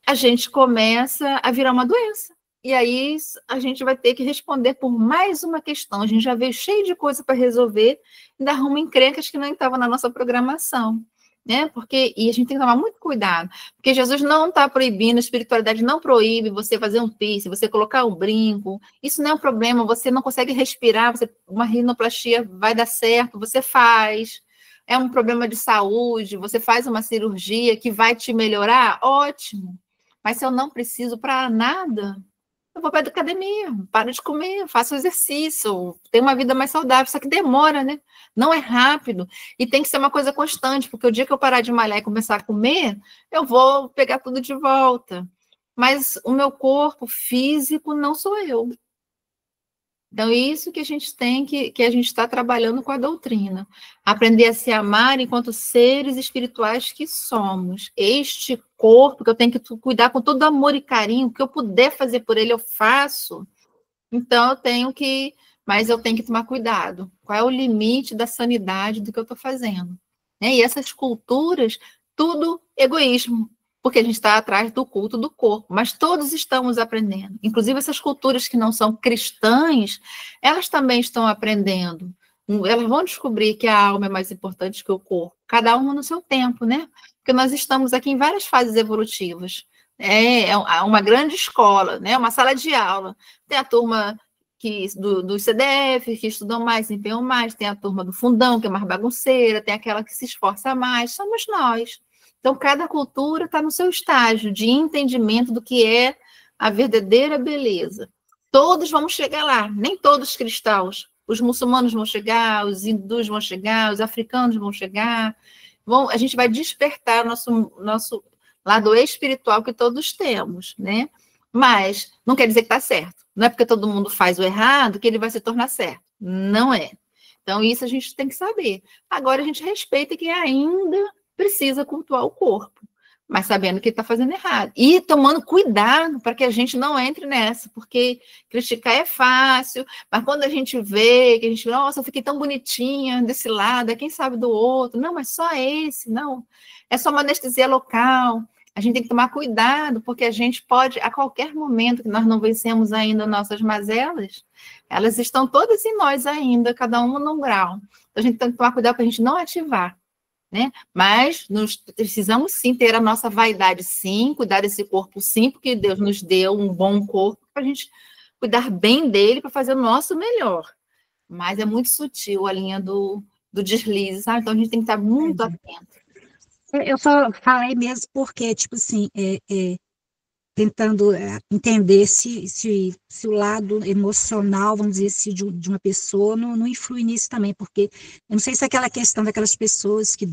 a gente começa a virar uma doença. E aí a gente vai ter que responder por mais uma questão. A gente já veio cheio de coisa para resolver, ainda arruma encrencas que não estavam na nossa programação. Né? E a gente tem que tomar muito cuidado, porque Jesus não está proibindo, a espiritualidade não proíbe você fazer um piercing, você colocar um brinco, isso não é um problema, você não consegue respirar, uma rinoplastia vai dar certo, você faz, é um problema de saúde, você faz uma cirurgia que vai te melhorar, ótimo, mas se eu não preciso para nada, eu vou para a academia, paro de comer, faço exercício, tenho uma vida mais saudável, só que demora, né? Não é rápido, e tem que ser uma coisa constante, porque o dia que eu parar de malhar e começar a comer, eu vou pegar tudo de volta. Mas o meu corpo físico não sou eu. Então, isso que a gente tem, que a gente está trabalhando com a doutrina. Aprender a se amar enquanto seres espirituais que somos. Este corpo que eu tenho que cuidar com todo amor e carinho, o que eu puder fazer por ele, eu faço. Então, mas eu tenho que tomar cuidado. Qual é o limite da sanidade do que eu estou fazendo? E essas culturas, tudo egoísmo, porque a gente está atrás do culto do corpo, mas todos estamos aprendendo. Inclusive, essas culturas que não são cristãs, elas também estão aprendendo. Elas vão descobrir que a alma é mais importante que o corpo, cada uma no seu tempo, né? Porque nós estamos aqui em várias fases evolutivas. É uma grande escola, né? Uma sala de aula. Tem a turma do CDF, que estudam mais, empenham mais, tem a turma do fundão, que é mais bagunceira, tem aquela que se esforça mais, somos nós. Então, cada cultura está no seu estágio de entendimento do que é a verdadeira beleza. Todos vamos chegar lá, nem todos cristãos. Os muçulmanos vão chegar, os hindus vão chegar, os africanos vão chegar. A gente vai despertar nosso lado espiritual que todos temos, né? Mas não quer dizer que está certo. Não é porque todo mundo faz o errado que ele vai se tornar certo. Não é. Então, isso a gente tem que saber. Agora, a gente respeita quem ainda precisa cultuar o corpo, mas sabendo que está fazendo errado. E tomando cuidado para que a gente não entre nessa, porque criticar é fácil, mas quando a gente vê, que a gente, nossa, eu fiquei tão bonitinha desse lado, quem sabe do outro, não, mas só esse, não. É só uma anestesia local. A gente tem que tomar cuidado, porque a gente pode, a qualquer momento que nós não vencemos ainda nossas mazelas, elas estão todas em nós ainda, cada uma num grau. Então, a gente tem que tomar cuidado para a gente não ativar. Né? Mas nós precisamos sim ter a nossa vaidade, sim, cuidar desse corpo, sim, porque Deus nos deu um bom corpo para a gente cuidar bem dele, para fazer o nosso melhor. Mas é muito sutil a linha do deslize, sabe? Então a gente tem que estar muito atento. Eu só falei mesmo porque, tipo assim, tentando entender se o lado emocional, vamos dizer assim, de uma pessoa não influi nisso também, porque eu não sei se é aquela questão daquelas pessoas que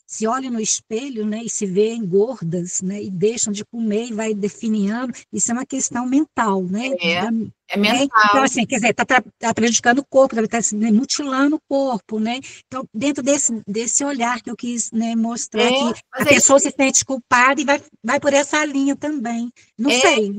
se olham no espelho, né, e se veem gordas, né, e deixam de comer e vai definhando, isso é uma questão mental, né? É mental. Então, assim, quer dizer, está prejudicando o corpo, está mutilando o corpo, né? Então, dentro desse olhar que eu quis, né, mostrar que a pessoa se sente culpada e vai por essa linha também. Não sei.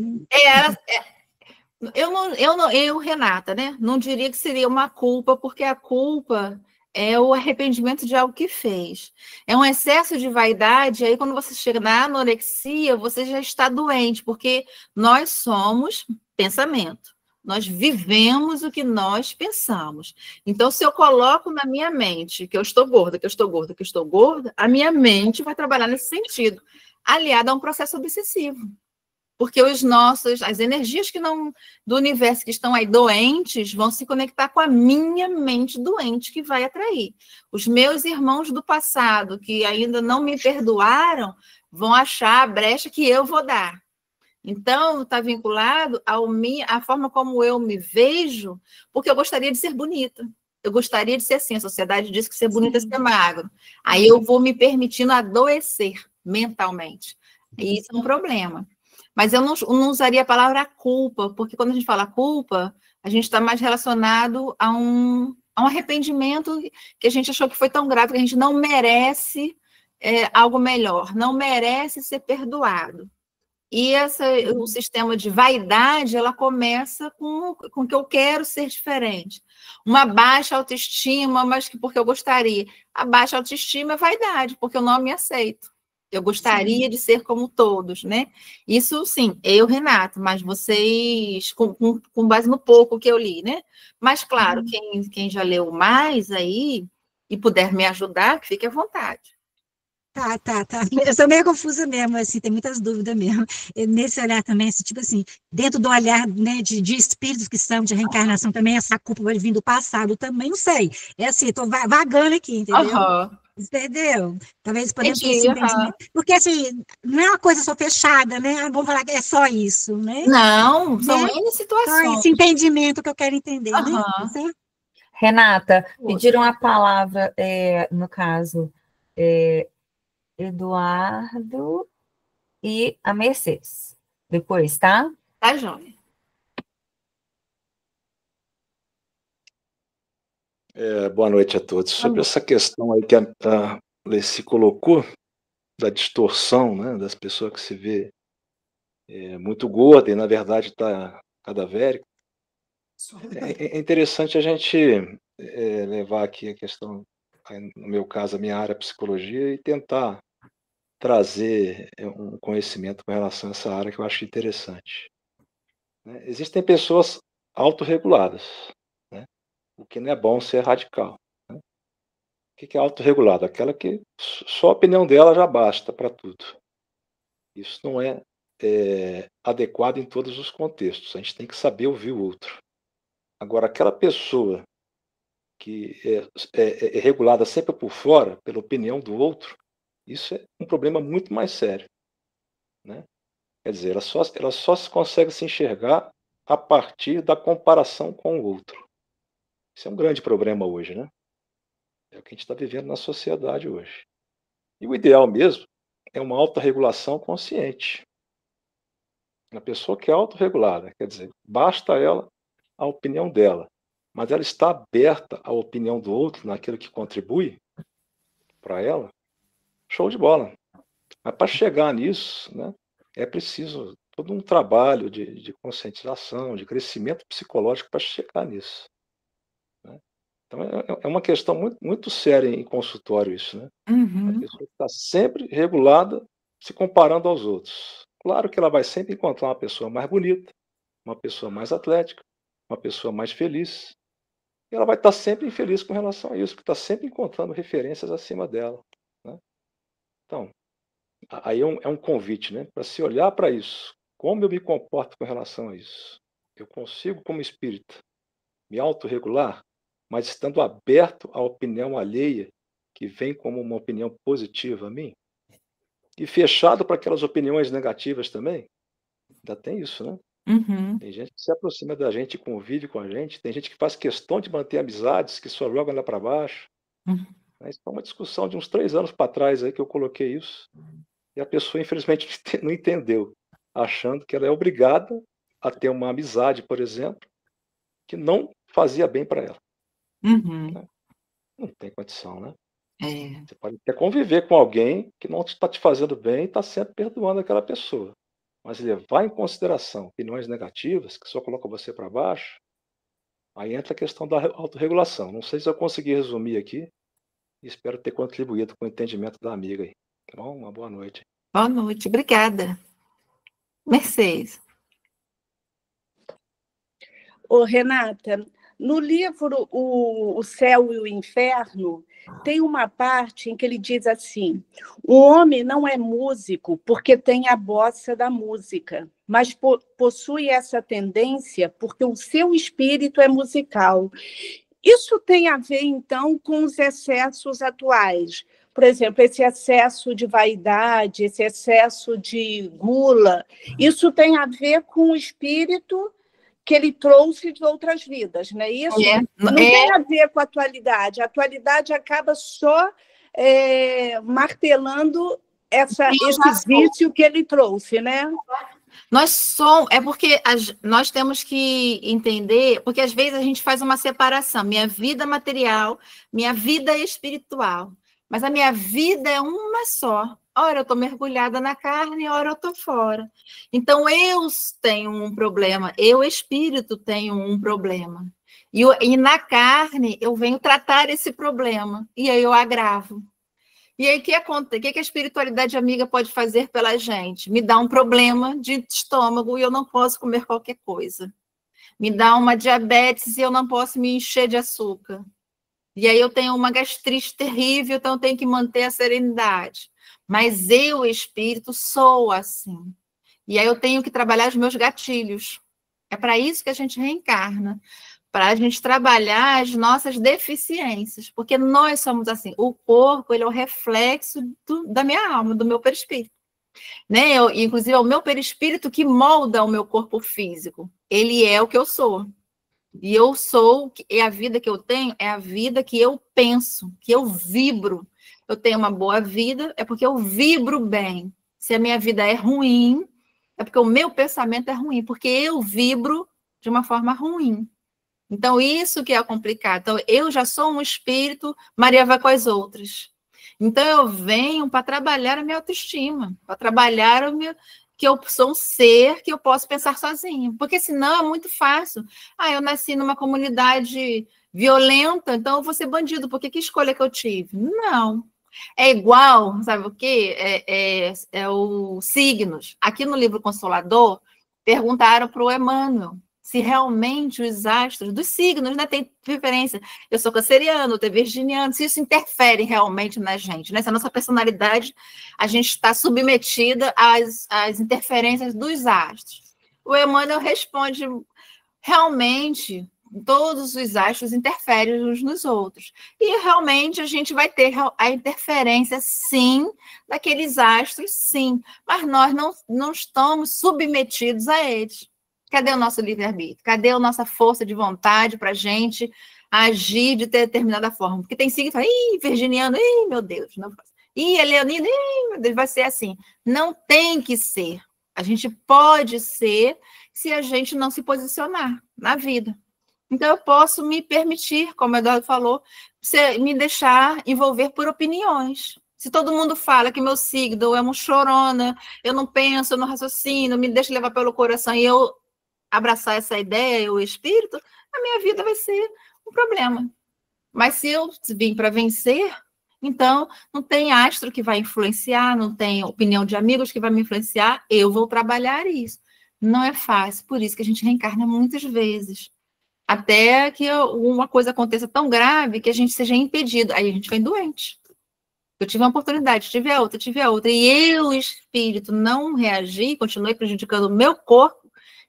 Eu, Renata, né, não diria que seria uma culpa, porque a culpa é o arrependimento de algo que fez. É um excesso de vaidade, aí quando você chega na anorexia, você já está doente, porque nós somos pensamento. Nós vivemos o que nós pensamos. Então, se eu coloco na minha mente que eu estou gorda, que eu estou gorda, que eu estou gorda, a minha mente vai trabalhar nesse sentido, aliada a um processo obsessivo. Porque as energias do universo que estão aí doentes vão se conectar com a minha mente doente que vai atrair. Os meus irmãos do passado, que ainda não me perdoaram, vão achar a brecha que eu vou dar. Então, está vinculado à forma como eu me vejo, porque eu gostaria de ser bonita. Eu gostaria de ser assim. A sociedade diz que ser bonita é ser magro. Aí eu vou me permitindo adoecer mentalmente. E isso é um problema. Mas eu não usaria a palavra culpa, porque quando a gente fala culpa, a gente está mais relacionado a um arrependimento que a gente achou que foi tão grave que a gente não merece algo melhor, não merece ser perdoado. E o sistema de vaidade, ela começa com que eu quero ser diferente. Uma baixa autoestima, mas porque eu gostaria. A baixa autoestima é vaidade, porque eu não me aceito. Eu gostaria de ser como todos, né? Isso, sim, eu, Renato, mas vocês, com base no pouco que eu li, né? Mas, claro, quem já leu mais aí e puder me ajudar, que fique à vontade. Tá. Eu sou meio confusa mesmo, assim, tem muitas dúvidas mesmo. Nesse olhar também, assim, tipo assim, dentro do olhar, né, de espíritos que são, de reencarnação também, essa culpa vai vir do passado também, não sei. É assim, tô vagando aqui, entendeu? Entendeu? Talvez podemos ter esse entendimento. Porque, assim, não é uma coisa só fechada, né? Vamos falar que é só isso, né? Não, são N situações. Só esse entendimento que eu quero entender, né? Certo? Renata, pediram a palavra, no caso, Eduardo e a Mercedes. Depois, tá? Tá, joia. Boa noite a todos. Sobre essa questão aí que a Leci colocou, da distorção, né, das pessoas que se vê muito gorda e, na verdade, está cadavérica, é interessante a gente levar aqui a questão, no meu caso, a minha área psicologia, e tentar trazer um conhecimento com relação a essa área que eu acho interessante. Né? Existem pessoas autorreguladas, né? O que não é bom ser radical. Né? O que é autorregulado? Aquela que só a opinião dela já basta para tudo. Isso não é adequado em todos os contextos. A gente tem que saber ouvir o outro. Agora, aquela pessoa que é regulada sempre por fora, pela opinião do outro, isso é um problema muito mais sério. Né? Quer dizer, ela só consegue se enxergar a partir da comparação com o outro. Isso é um grande problema hoje, né? É o que a gente está vivendo na sociedade hoje. E o ideal mesmo é uma autorregulação consciente. A pessoa que é autorregulada, quer dizer, basta ela a opinião dela, mas ela está aberta à opinião do outro, naquilo que contribui para ela, show de bola. Mas para chegar nisso, né, é preciso todo um trabalho de conscientização, de crescimento psicológico para chegar nisso. Né? Então, é uma questão muito, muito séria em consultório isso. Né? A pessoa está sempre regulada, se comparando aos outros. Claro que ela vai sempre encontrar uma pessoa mais bonita, uma pessoa mais atlética, uma pessoa mais feliz. E ela vai estar sempre infeliz com relação a isso, porque está sempre encontrando referências acima dela. Né? Então, aí é um convite, né, para se olhar para isso. Como eu me comporto com relação a isso? Eu consigo, como espírita, me autorregular, mas estando aberto à opinião alheia, que vem como uma opinião positiva a mim? E fechado para aquelas opiniões negativas também? Ainda tem isso, né? Tem gente que se aproxima da gente, convive com a gente, tem gente que faz questão de manter amizades, que só joga lá para baixo. Isso é uma discussão de uns 3 anos para trás aí que eu coloquei isso. E a pessoa, infelizmente, não entendeu, achando que ela é obrigada a ter uma amizade, por exemplo, que não fazia bem para ela. Né? Não tem condição, né? Você pode até conviver com alguém que não está te fazendo bem e está sempre perdoando aquela pessoa. Mas levar em consideração opiniões negativas, que só colocam você para baixo, aí entra a questão da autorregulação. Não sei se eu consegui resumir aqui, e espero ter contribuído com o entendimento da amiga aí. Tá bom? Uma boa noite. Boa noite, obrigada. Mercedes. Ô, Renata, no livro O Céu e o Inferno, tem uma parte em que ele diz assim: o homem não é músico porque tem a bossa da música, mas possui essa tendência porque o seu espírito é musical. Isso tem a ver, então, com os excessos atuais, por exemplo, esse excesso de vaidade, esse excesso de gula, isso tem a ver com o espírito que ele trouxe de outras vidas, não é isso? Não tem a ver com a atualidade acaba só martelando esse vício que ele trouxe, né? É porque nós temos que entender, porque às vezes a gente faz uma separação, minha vida material, minha vida espiritual, mas a minha vida é uma só. Ora eu estou mergulhada na carne, ora eu estou fora. Então eu tenho um problema, eu espírito tenho um problema. E na carne eu venho tratar esse problema, e aí eu agravo. E aí, o que a espiritualidade amiga pode fazer pela gente? Me dá um problema de estômago e eu não posso comer qualquer coisa. Me dá uma diabetes e eu não posso me encher de açúcar. E aí eu tenho uma gastrite terrível, então eu tenho que manter a serenidade. Mas eu, espírito, sou assim. E aí eu tenho que trabalhar os meus gatilhos. É para isso que a gente reencarna. Para a gente trabalhar as nossas deficiências, porque nós somos assim, o corpo ele é o reflexo da minha alma, do meu perispírito. Né? Inclusive, é o meu perispírito que molda o meu corpo físico. Ele é o que eu sou. E eu sou, e a vida que eu tenho é a vida que eu penso, que eu vibro. Eu tenho uma boa vida, é porque eu vibro bem. Se a minha vida é ruim, é porque o meu pensamento é ruim, porque eu vibro de uma forma ruim. Então, isso que é complicado. Então, eu já sou um espírito, Maria vai com as outras. Então, eu venho para trabalhar a minha autoestima, para trabalhar que eu sou um ser que eu posso pensar sozinho. Porque senão é muito fácil. Eu nasci numa comunidade violenta, então eu vou ser bandido, porque que escolha que eu tive? Não. É igual, sabe o quê? É o signos. Aqui no livro Consolador, perguntaram para o Emmanuel se realmente os astros dos signos, né, tem diferença. Eu sou canceriano, eu sou virginiano, se isso interfere realmente na gente, né? Se a nossa personalidade, a gente está submetida às interferências dos astros. O Emmanuel responde, realmente, todos os astros interferem uns nos outros. E realmente a gente vai ter a interferência, sim, daqueles astros, sim, mas nós não estamos submetidos a eles. Cadê o nosso livre-arbítrio? Cadê a nossa força de vontade para a gente agir de determinada forma? Porque tem signo que fala, virginiano, meu Deus, não faço. Leonino, meu Deus, vai ser assim. Não tem que ser. A gente pode ser se a gente não se posicionar na vida. Então, eu posso me permitir, como o Eduardo falou, me deixar envolver por opiniões. Se todo mundo fala que meu signo é uma chorona, eu não penso, eu não raciocino, me deixo levar pelo coração e eu abraçar essa ideia, o espírito, a minha vida vai ser um problema. Mas se eu vim para vencer, então não tem astro que vai influenciar, não tem opinião de amigos que vai me influenciar, eu vou trabalhar isso. Não é fácil, por isso que a gente reencarna muitas vezes. Até que uma coisa aconteça tão grave que a gente seja impedido. Aí a gente vem doente. Eu tive uma oportunidade, tive a outra. E eu, espírito, não reagi, continuei prejudicando o meu corpo,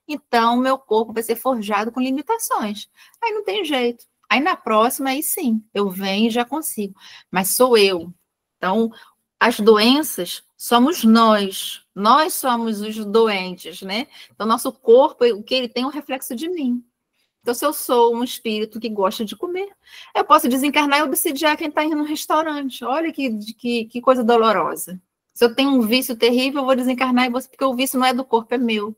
então meu corpo vai ser forjado com limitações. Aí não tem jeito. Aí na próxima, aí sim, eu venho e já consigo. Mas sou eu. Então, as doenças somos nós. Nós somos os doentes, né? Então, nosso corpo, o que ele tem é um reflexo de mim. Então, se eu sou um espírito que gosta de comer, eu posso desencarnar e obsidiar quem está indo no restaurante. Olha que coisa dolorosa. Se eu tenho um vício terrível, eu vou desencarnar porque o vício não é do corpo, é meu.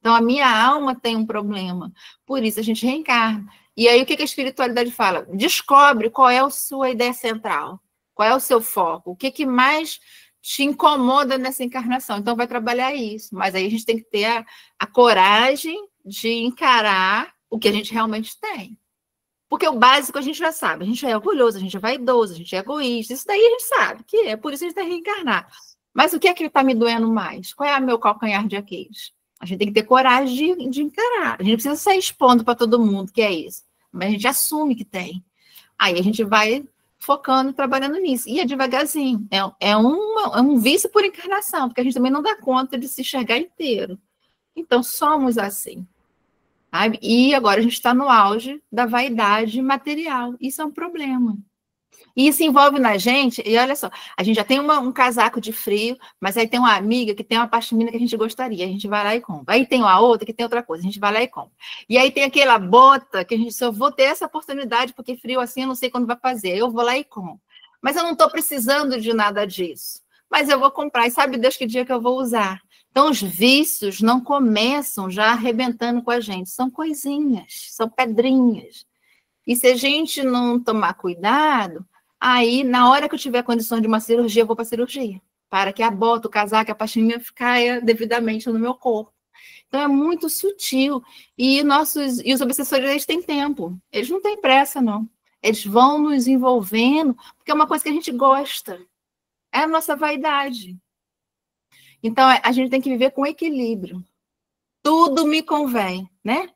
Então, a minha alma tem um problema. Por isso, a gente reencarna. E aí, o que a espiritualidade fala? Descobre qual é a sua ideia central. Qual é o seu foco. O que mais te incomoda nessa encarnação. Então, vai trabalhar isso. Mas aí a gente tem que ter a coragem de encarar o que a gente realmente tem. Porque o básico a gente já sabe. A gente é orgulhoso, a gente é vaidoso, a gente é egoísta. Isso daí a gente sabe que é. Por isso a gente tem que reencarnar. Mas o que é que está me doendo mais? Qual é o meu calcanhar de Aquiles? A gente tem que ter coragem de encarar. A gente precisa sair expondo para todo mundo que é isso. Mas a gente assume que tem. Aí a gente vai focando, trabalhando nisso. E é devagarzinho. É um vício por encarnação, porque a gente também não dá conta de se enxergar inteiro. Então, somos assim. Sabe? E agora a gente está no auge da vaidade material. Isso é um problema. E isso envolve na gente, e olha só, a gente já tem um casaco de frio, mas aí tem uma amiga que tem uma pashmina que a gente gostaria, a gente vai lá e compra. Aí tem uma outra que tem outra coisa, a gente vai lá e compra. E aí tem aquela bota que a gente só vou ter essa oportunidade, porque frio assim eu não sei quando vai fazer, eu vou lá e compro. Mas eu não estou precisando de nada disso. Mas eu vou comprar, e sabe Deus que dia que eu vou usar. Então, os vícios não começam já arrebentando com a gente, são coisinhas, são pedrinhas. E se a gente não tomar cuidado, aí, na hora que eu tiver condições de uma cirurgia, eu vou para a cirurgia, para que a bota, o casaco, a pashmina caia devidamente no meu corpo. Então, é muito sutil. E os obsessores, eles têm tempo. Eles não têm pressa, não. Eles vão nos envolvendo, porque é uma coisa que a gente gosta. É a nossa vaidade. Então, a gente tem que viver com equilíbrio. Tudo me convém, né?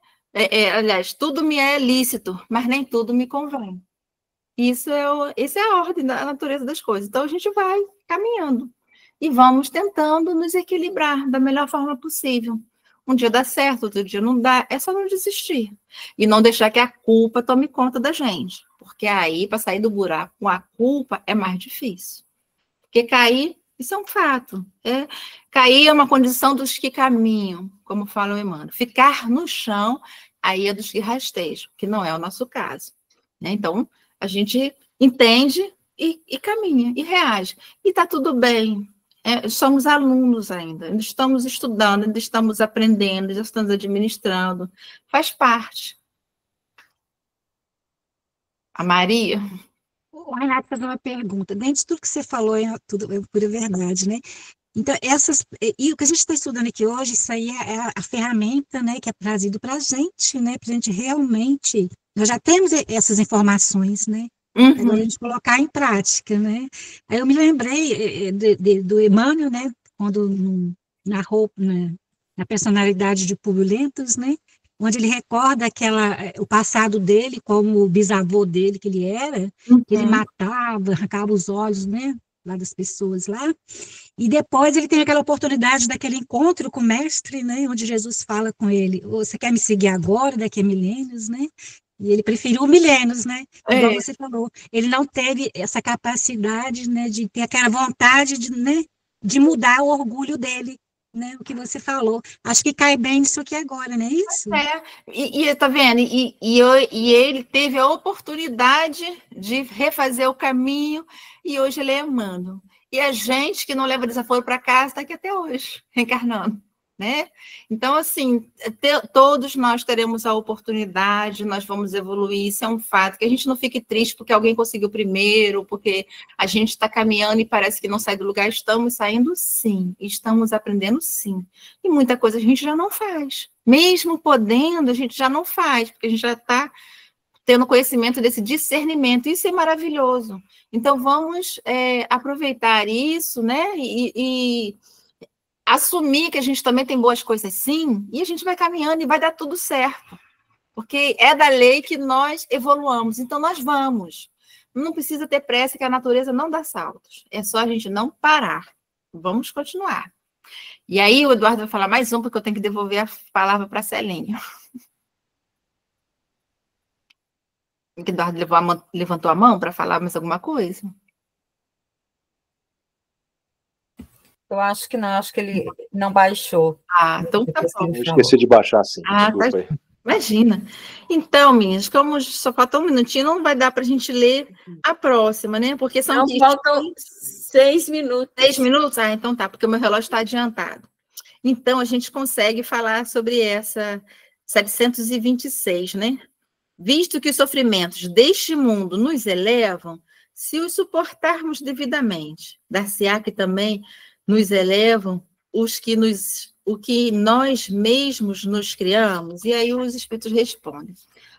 Aliás, tudo me é lícito, mas nem tudo me convém. Isso é a ordem da natureza das coisas. Então, a gente vai caminhando e vamos tentando nos equilibrar da melhor forma possível. Um dia dá certo, outro dia não dá, é só não desistir. E não deixar que a culpa tome conta da gente, porque aí, para sair do buraco com a culpa, é mais difícil. Porque cair, isso é um fato. Cair é uma condição dos que caminham, como fala o Emmanuel. Ficar no chão, aí é dos que rastejam, que não é o nosso caso. Né? Então, a gente entende e caminha, e reage. E está tudo bem. Somos alunos ainda estamos estudando, ainda estamos aprendendo, já estamos administrando. Faz parte. A Maria... O Renato fazer uma pergunta. Dentro de tudo que você falou, tudo é pura verdade, né? Então, e o que a gente está estudando aqui hoje, isso aí é a ferramenta, né, que é trazido para a gente, né, para a gente realmente, nós já temos essas informações, né, agora a gente colocar em prática, né. Aí eu me lembrei do Emmanuel, né, quando na personalidade de Públio Lentulus, né, onde ele recorda o passado dele, como o bisavô dele que ele era, que ele matava, arrancava os olhos, né, lá das pessoas lá, e depois ele tem aquela oportunidade daquele encontro com o mestre, né, onde Jesus fala com ele, você quer me seguir agora, daqui a milênios, né, e ele preferiu milênios, né, igual você falou, ele não teve essa capacidade, né, de ter aquela vontade de mudar o orgulho dele, né, o que você falou. Acho que cai bem nisso aqui agora, não é isso? E tá vendo? E ele teve a oportunidade de refazer o caminho, e hoje ele é Emmanuel. E a gente que não leva desaforo para casa está aqui até hoje, reencarnando. Né? Então, assim, todos nós teremos a oportunidade, nós vamos evoluir, isso é um fato, que a gente não fique triste porque alguém conseguiu primeiro, porque a gente está caminhando e parece que não sai do lugar, estamos saindo sim, estamos aprendendo sim, e muita coisa a gente já não faz, mesmo podendo, a gente já não faz, porque a gente já está tendo conhecimento desse discernimento, isso é maravilhoso, então vamos aproveitar isso, né, e assumir que a gente também tem boas coisas sim, e a gente vai caminhando e vai dar tudo certo. Porque é da lei que nós evoluamos, então nós vamos. Não precisa ter pressa, que a natureza não dá saltos. É só a gente não parar. Vamos continuar. E aí o Eduardo vai falar mais um, porque eu tenho que devolver a palavra para a Celinha. O Eduardo levantou a mão para falar mais alguma coisa? Eu acho que não, acho que ele não baixou. Então tá bom. Eu esqueci de baixar, sim. Desculpa aí. Imagina. Então, meninas, como só falta um minutinho, não vai dar para a gente ler a próxima, né? Porque são... Não, faltam 6 minutos. 6 minutos? Então tá, porque o meu relógio está adiantado. Então, a gente consegue falar sobre essa 726, né? Visto que os sofrimentos deste mundo nos elevam, se os suportarmos devidamente, dar-se-á que também nos elevam o que nós mesmos nos criamos? E aí os espíritos respondem.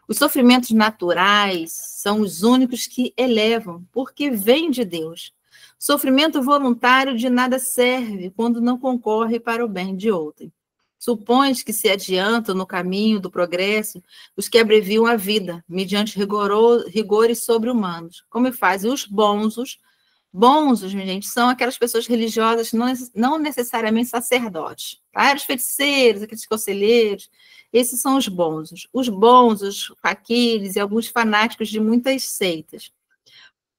Os sofrimentos naturais são os únicos que elevam, porque vêm de Deus. Sofrimento voluntário de nada serve quando não concorre para o bem de outrem. Supões que se adiantam no caminho do progresso os que abreviam a vida, mediante rigores sobre-humanos, como fazem os bonzos. Bonzos, minha gente, são aquelas pessoas religiosas, não necessariamente sacerdotes. Tá? Os feiticeiros, aqueles conselheiros, esses são os bonzos. Os bonzos, faquires e alguns fanáticos de muitas seitas.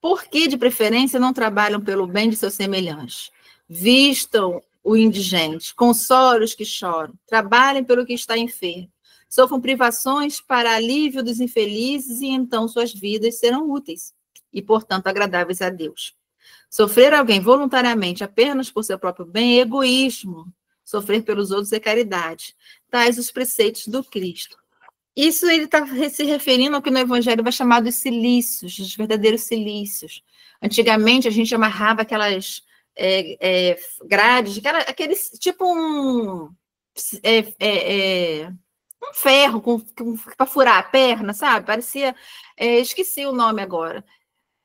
Por que, de preferência, não trabalham pelo bem de seus semelhantes? Vistam o indigente, consolem os que choram, trabalhem pelo que está enfermo, sofram privações para alívio dos infelizes e então suas vidas serão úteis e, portanto, agradáveis a Deus. Sofrer alguém voluntariamente apenas por seu próprio bem é egoísmo. Sofrer pelos outros é caridade. Tais os preceitos do Cristo. Isso ele está se referindo ao que no Evangelho vai chamar dos cilícios, dos verdadeiros cilícios. Antigamente, a gente amarrava aquelas grades, aqueles tipo um ferro para furar a perna, sabe? Parecia... esqueci o nome agora.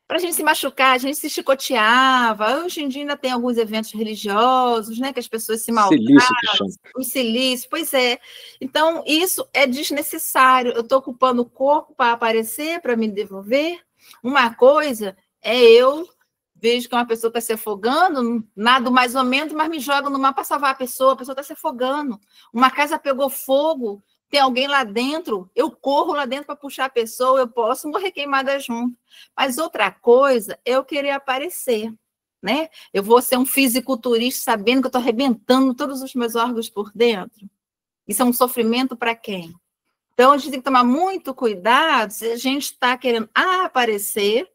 Para a gente se machucar, a gente se chicoteava. Hoje em dia ainda tem alguns eventos religiosos, né, que as pessoas se maltratam. O silício, pois é. Então, isso é desnecessário. Eu estou ocupando o corpo para aparecer, para me devolver. Uma coisa é eu vejo que uma pessoa está se afogando, nado mais ou menos, mas me jogo no mar para salvar a pessoa está se afogando. Uma casa pegou fogo, tem alguém lá dentro, eu corro lá dentro para puxar a pessoa, eu posso morrer queimada junto. Mas outra coisa é eu querer aparecer, né? Eu vou ser um fisiculturista sabendo que eu estou arrebentando todos os meus órgãos por dentro. Isso é um sofrimento para quem? Então, a gente tem que tomar muito cuidado se a gente está querendo aparecer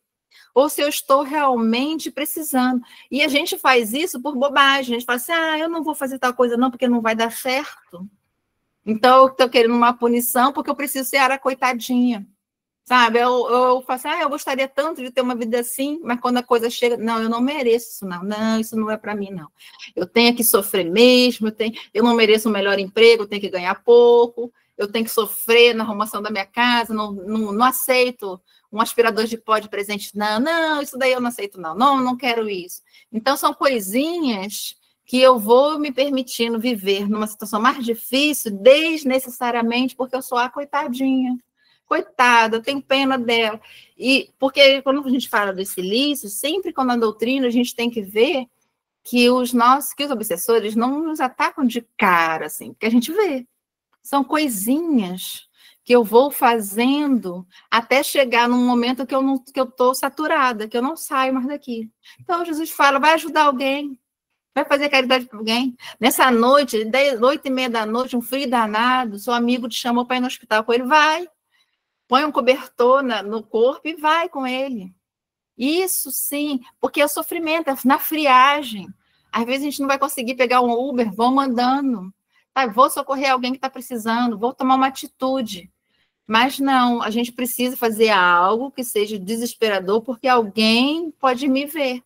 ou se eu estou realmente precisando. E a gente faz isso por bobagem. A gente fala assim, eu não vou fazer tal coisa não, porque não vai dar certo. Então, eu estou querendo uma punição porque eu preciso ser a coitadinha, sabe? Eu falo assim, eu gostaria tanto de ter uma vida assim, mas quando a coisa chega, não, eu não mereço isso, não, isso não é para mim, não. Eu tenho que sofrer mesmo, eu não mereço um melhor emprego, eu tenho que ganhar pouco, eu tenho que sofrer na arrumação da minha casa, não aceito um aspirador de pó de presente, não, isso daí eu não aceito, não quero isso. Então, são coisinhas que eu vou me permitindo viver numa situação mais difícil, desnecessariamente, porque eu sou a coitadinha. Coitada, eu tenho pena dela. E porque quando a gente fala dos cilícios, sempre quando a doutrina, a gente tem que ver que os obsessores não nos atacam de cara, assim, porque a gente vê. São coisinhas que eu vou fazendo até chegar num momento que eu estou saturada, que eu não saio mais daqui. Então, Jesus fala, vai ajudar alguém. Vai fazer caridade para alguém. Nessa noite, 8h30 da noite, um frio danado, seu amigo te chamou para ir no hospital com ele, vai. Põe um cobertor no corpo e vai com ele. Isso sim, porque é o sofrimento, é na friagem. Às vezes a gente não vai conseguir pegar um Uber, vão mandando. Vou socorrer alguém que está precisando, vou tomar uma atitude. Mas não, a gente precisa fazer algo que seja desesperador, porque alguém pode me ver.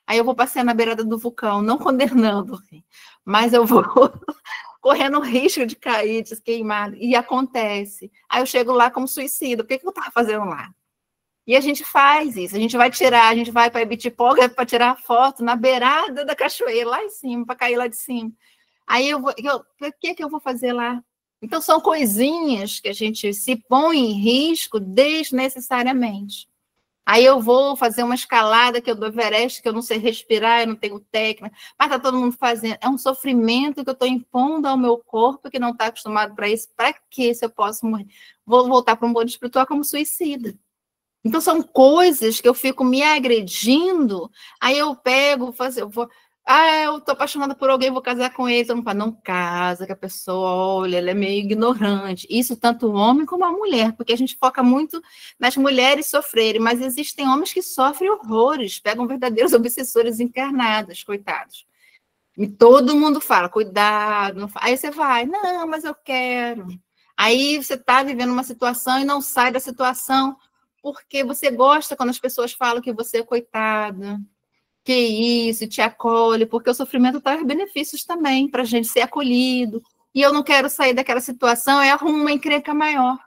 Aí eu vou passear na beirada do vulcão, não condenando, mas eu vou correndo o risco de cair, de queimar, e acontece. Aí eu chego lá como suicida, o que eu estava fazendo lá? E a gente faz isso, a gente vai para Ibitipoca para tirar foto na beirada da cachoeira, lá em cima, para cair lá de cima. Aí o que eu vou fazer lá? Então são coisinhas que a gente se põe em risco desnecessariamente. Aí eu vou fazer uma escalada que eu do Everest, que eu não sei respirar, eu não tenho técnica, mas está todo mundo fazendo. É um sofrimento que eu estou impondo ao meu corpo, que não está acostumado para isso. Para que se eu posso morrer? Vou voltar para um mundo espiritual como suicida. Então, são coisas que eu fico me agredindo, aí eu pego, eu estou apaixonada por alguém, vou casar com ele. Todo mundo fala, não casa, que a pessoa, olha, ela é meio ignorante. Isso tanto o homem como a mulher, porque a gente foca muito nas mulheres sofrerem, mas existem homens que sofrem horrores, pegam verdadeiros obsessores encarnados, coitados. E todo mundo fala, cuidado. Aí você vai, não, mas eu quero. Aí você está vivendo uma situação e não sai da situação, porque você gosta quando as pessoas falam que você é coitada. Que isso, te acolhe, porque o sofrimento traz benefícios também para a gente ser acolhido. E eu não quero sair daquela situação, arrumo uma encrenca maior,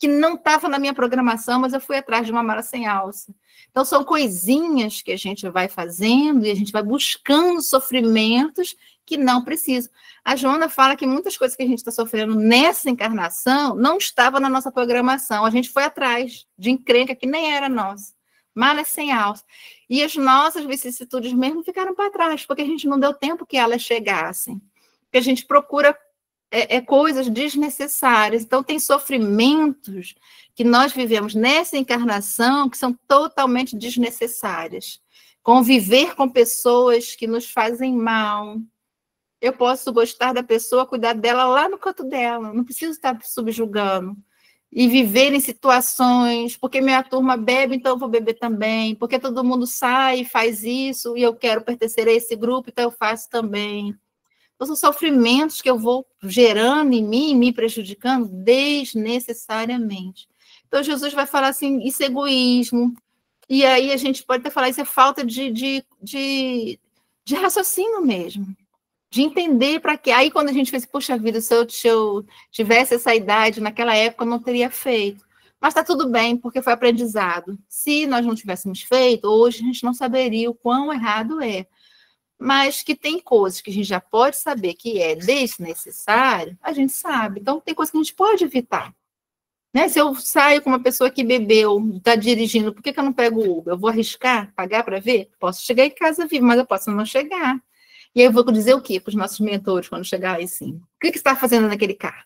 que não estava na minha programação, mas eu fui atrás de uma mala sem alça. Então, são coisinhas que a gente vai fazendo e a gente vai buscando sofrimentos que não precisam. A Joana fala que muitas coisas que a gente está sofrendo nessa encarnação não estava na nossa programação. A gente foi atrás de encrenca que nem era nossa. Mala sem alça. E as nossas vicissitudes mesmo ficaram para trás, porque a gente não deu tempo que elas chegassem. Porque a gente procura coisas desnecessárias. Então, tem sofrimentos que nós vivemos nessa encarnação que são totalmente desnecessárias. Conviver com pessoas que nos fazem mal. Eu posso gostar da pessoa, cuidar dela lá no canto dela, não preciso estar subjugando. E viver em situações, porque minha turma bebe, então eu vou beber também, porque todo mundo sai e faz isso, e eu quero pertencer a esse grupo, então eu faço também. Então, são sofrimentos que eu vou gerando em mim, me prejudicando desnecessariamente. Então, Jesus vai falar assim, isso é egoísmo, e aí a gente pode até falar, isso é falta de raciocínio mesmo. De entender para quê. Aí, quando a gente fez, puxa vida, se eu tivesse essa idade naquela época, eu não teria feito. Mas está tudo bem, porque foi aprendizado. Se nós não tivéssemos feito, hoje a gente não saberia o quão errado é. Mas que tem coisas que a gente já pode saber que é desnecessário, a gente sabe. Então, tem coisas que a gente pode evitar. Né? Se eu saio com uma pessoa que bebeu, está dirigindo, por que eu não pego o Uber? Eu vou arriscar, pagar para ver? Posso chegar em casa vivo, mas eu posso não chegar. E aí eu vou dizer o quê para os nossos mentores quando chegar aí, sim? O que você está fazendo naquele carro?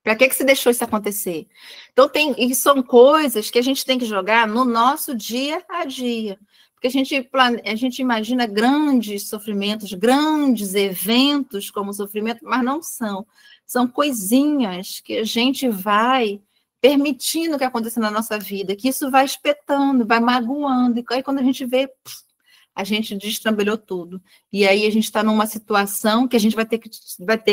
Para que você deixou isso acontecer? Então, e são coisas que a gente tem que jogar no nosso dia a dia. Porque a gente imagina grandes sofrimentos, grandes eventos como sofrimento, mas não são. São coisinhas que a gente vai permitindo que aconteça na nossa vida, que isso vai espetando, vai magoando. E aí, quando a gente vê... a gente destrambelhou tudo. E aí a gente está numa situação que a gente vai ter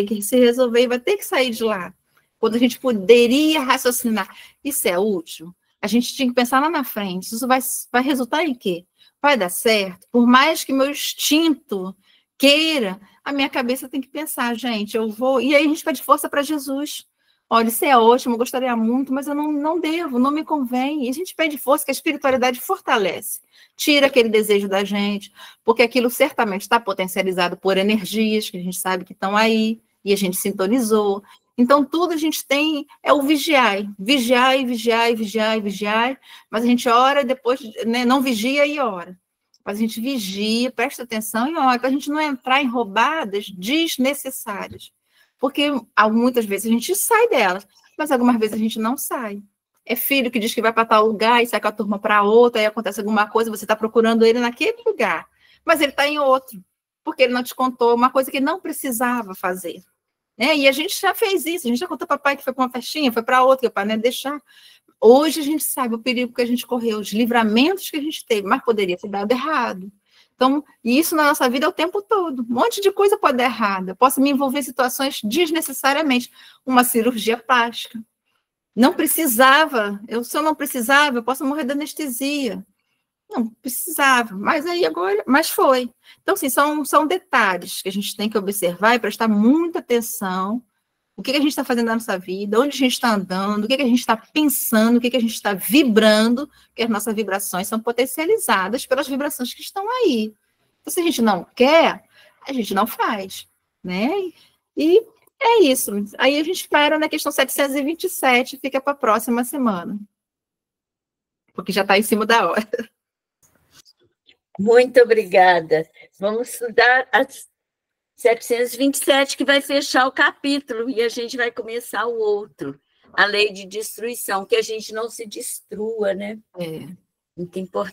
que se resolver e vai ter que sair de lá. Quando a gente poderia raciocinar, isso é útil? A gente tinha que pensar lá na frente, isso vai resultar em quê? Vai dar certo? Por mais que meu instinto queira, a minha cabeça tem que pensar, gente, eu vou... E aí a gente pede força para Jesus. Olha, isso é ótimo, eu gostaria muito, mas eu não devo, não me convém. E a gente pede força, que a espiritualidade fortalece. Tira aquele desejo da gente, porque aquilo certamente está potencializado por energias que a gente sabe que estão aí, e a gente sintonizou. Então, tudo a gente tem é o vigiar, mas a gente ora e depois, né, não vigia e ora. Mas a gente vigia, presta atenção e ora, para a gente não entrar em roubadas desnecessárias. Porque muitas vezes a gente sai delas, mas algumas vezes a gente não sai. É filho que diz que vai para tal lugar e sai com a turma para outra, aí acontece alguma coisa, você está procurando ele naquele lugar, mas ele está em outro, porque ele não te contou uma coisa que não precisava fazer. Né? E a gente já fez isso, a gente já contou para o papai que foi para uma festinha, foi para outra, que o pai não ia deixar. Hoje a gente sabe o perigo que a gente correu, os livramentos que a gente teve, mas poderia ter dado errado. Então, isso na nossa vida é o tempo todo. Um monte de coisa pode dar errado. Eu posso me envolver em situações desnecessariamente. Uma cirurgia plástica. Não precisava. Se eu não precisava, eu posso morrer de anestesia. Não precisava. Mas aí agora... Mas foi. Então, assim, são detalhes que a gente tem que observar e prestar muita atenção. O que a gente está fazendo na nossa vida, onde a gente está andando, o que a gente está pensando, o que a gente está vibrando, porque as nossas vibrações são potencializadas pelas vibrações que estão aí. Então, se a gente não quer, a gente não faz, né? E é isso. Aí a gente para na questão 727 e fica para a próxima semana, porque já está em cima da hora. Muito obrigada. Vamos estudar as 727, que vai fechar o capítulo, e a gente vai começar o outro, a lei de destruição, que a gente não se destrua, né? É. Muito importante.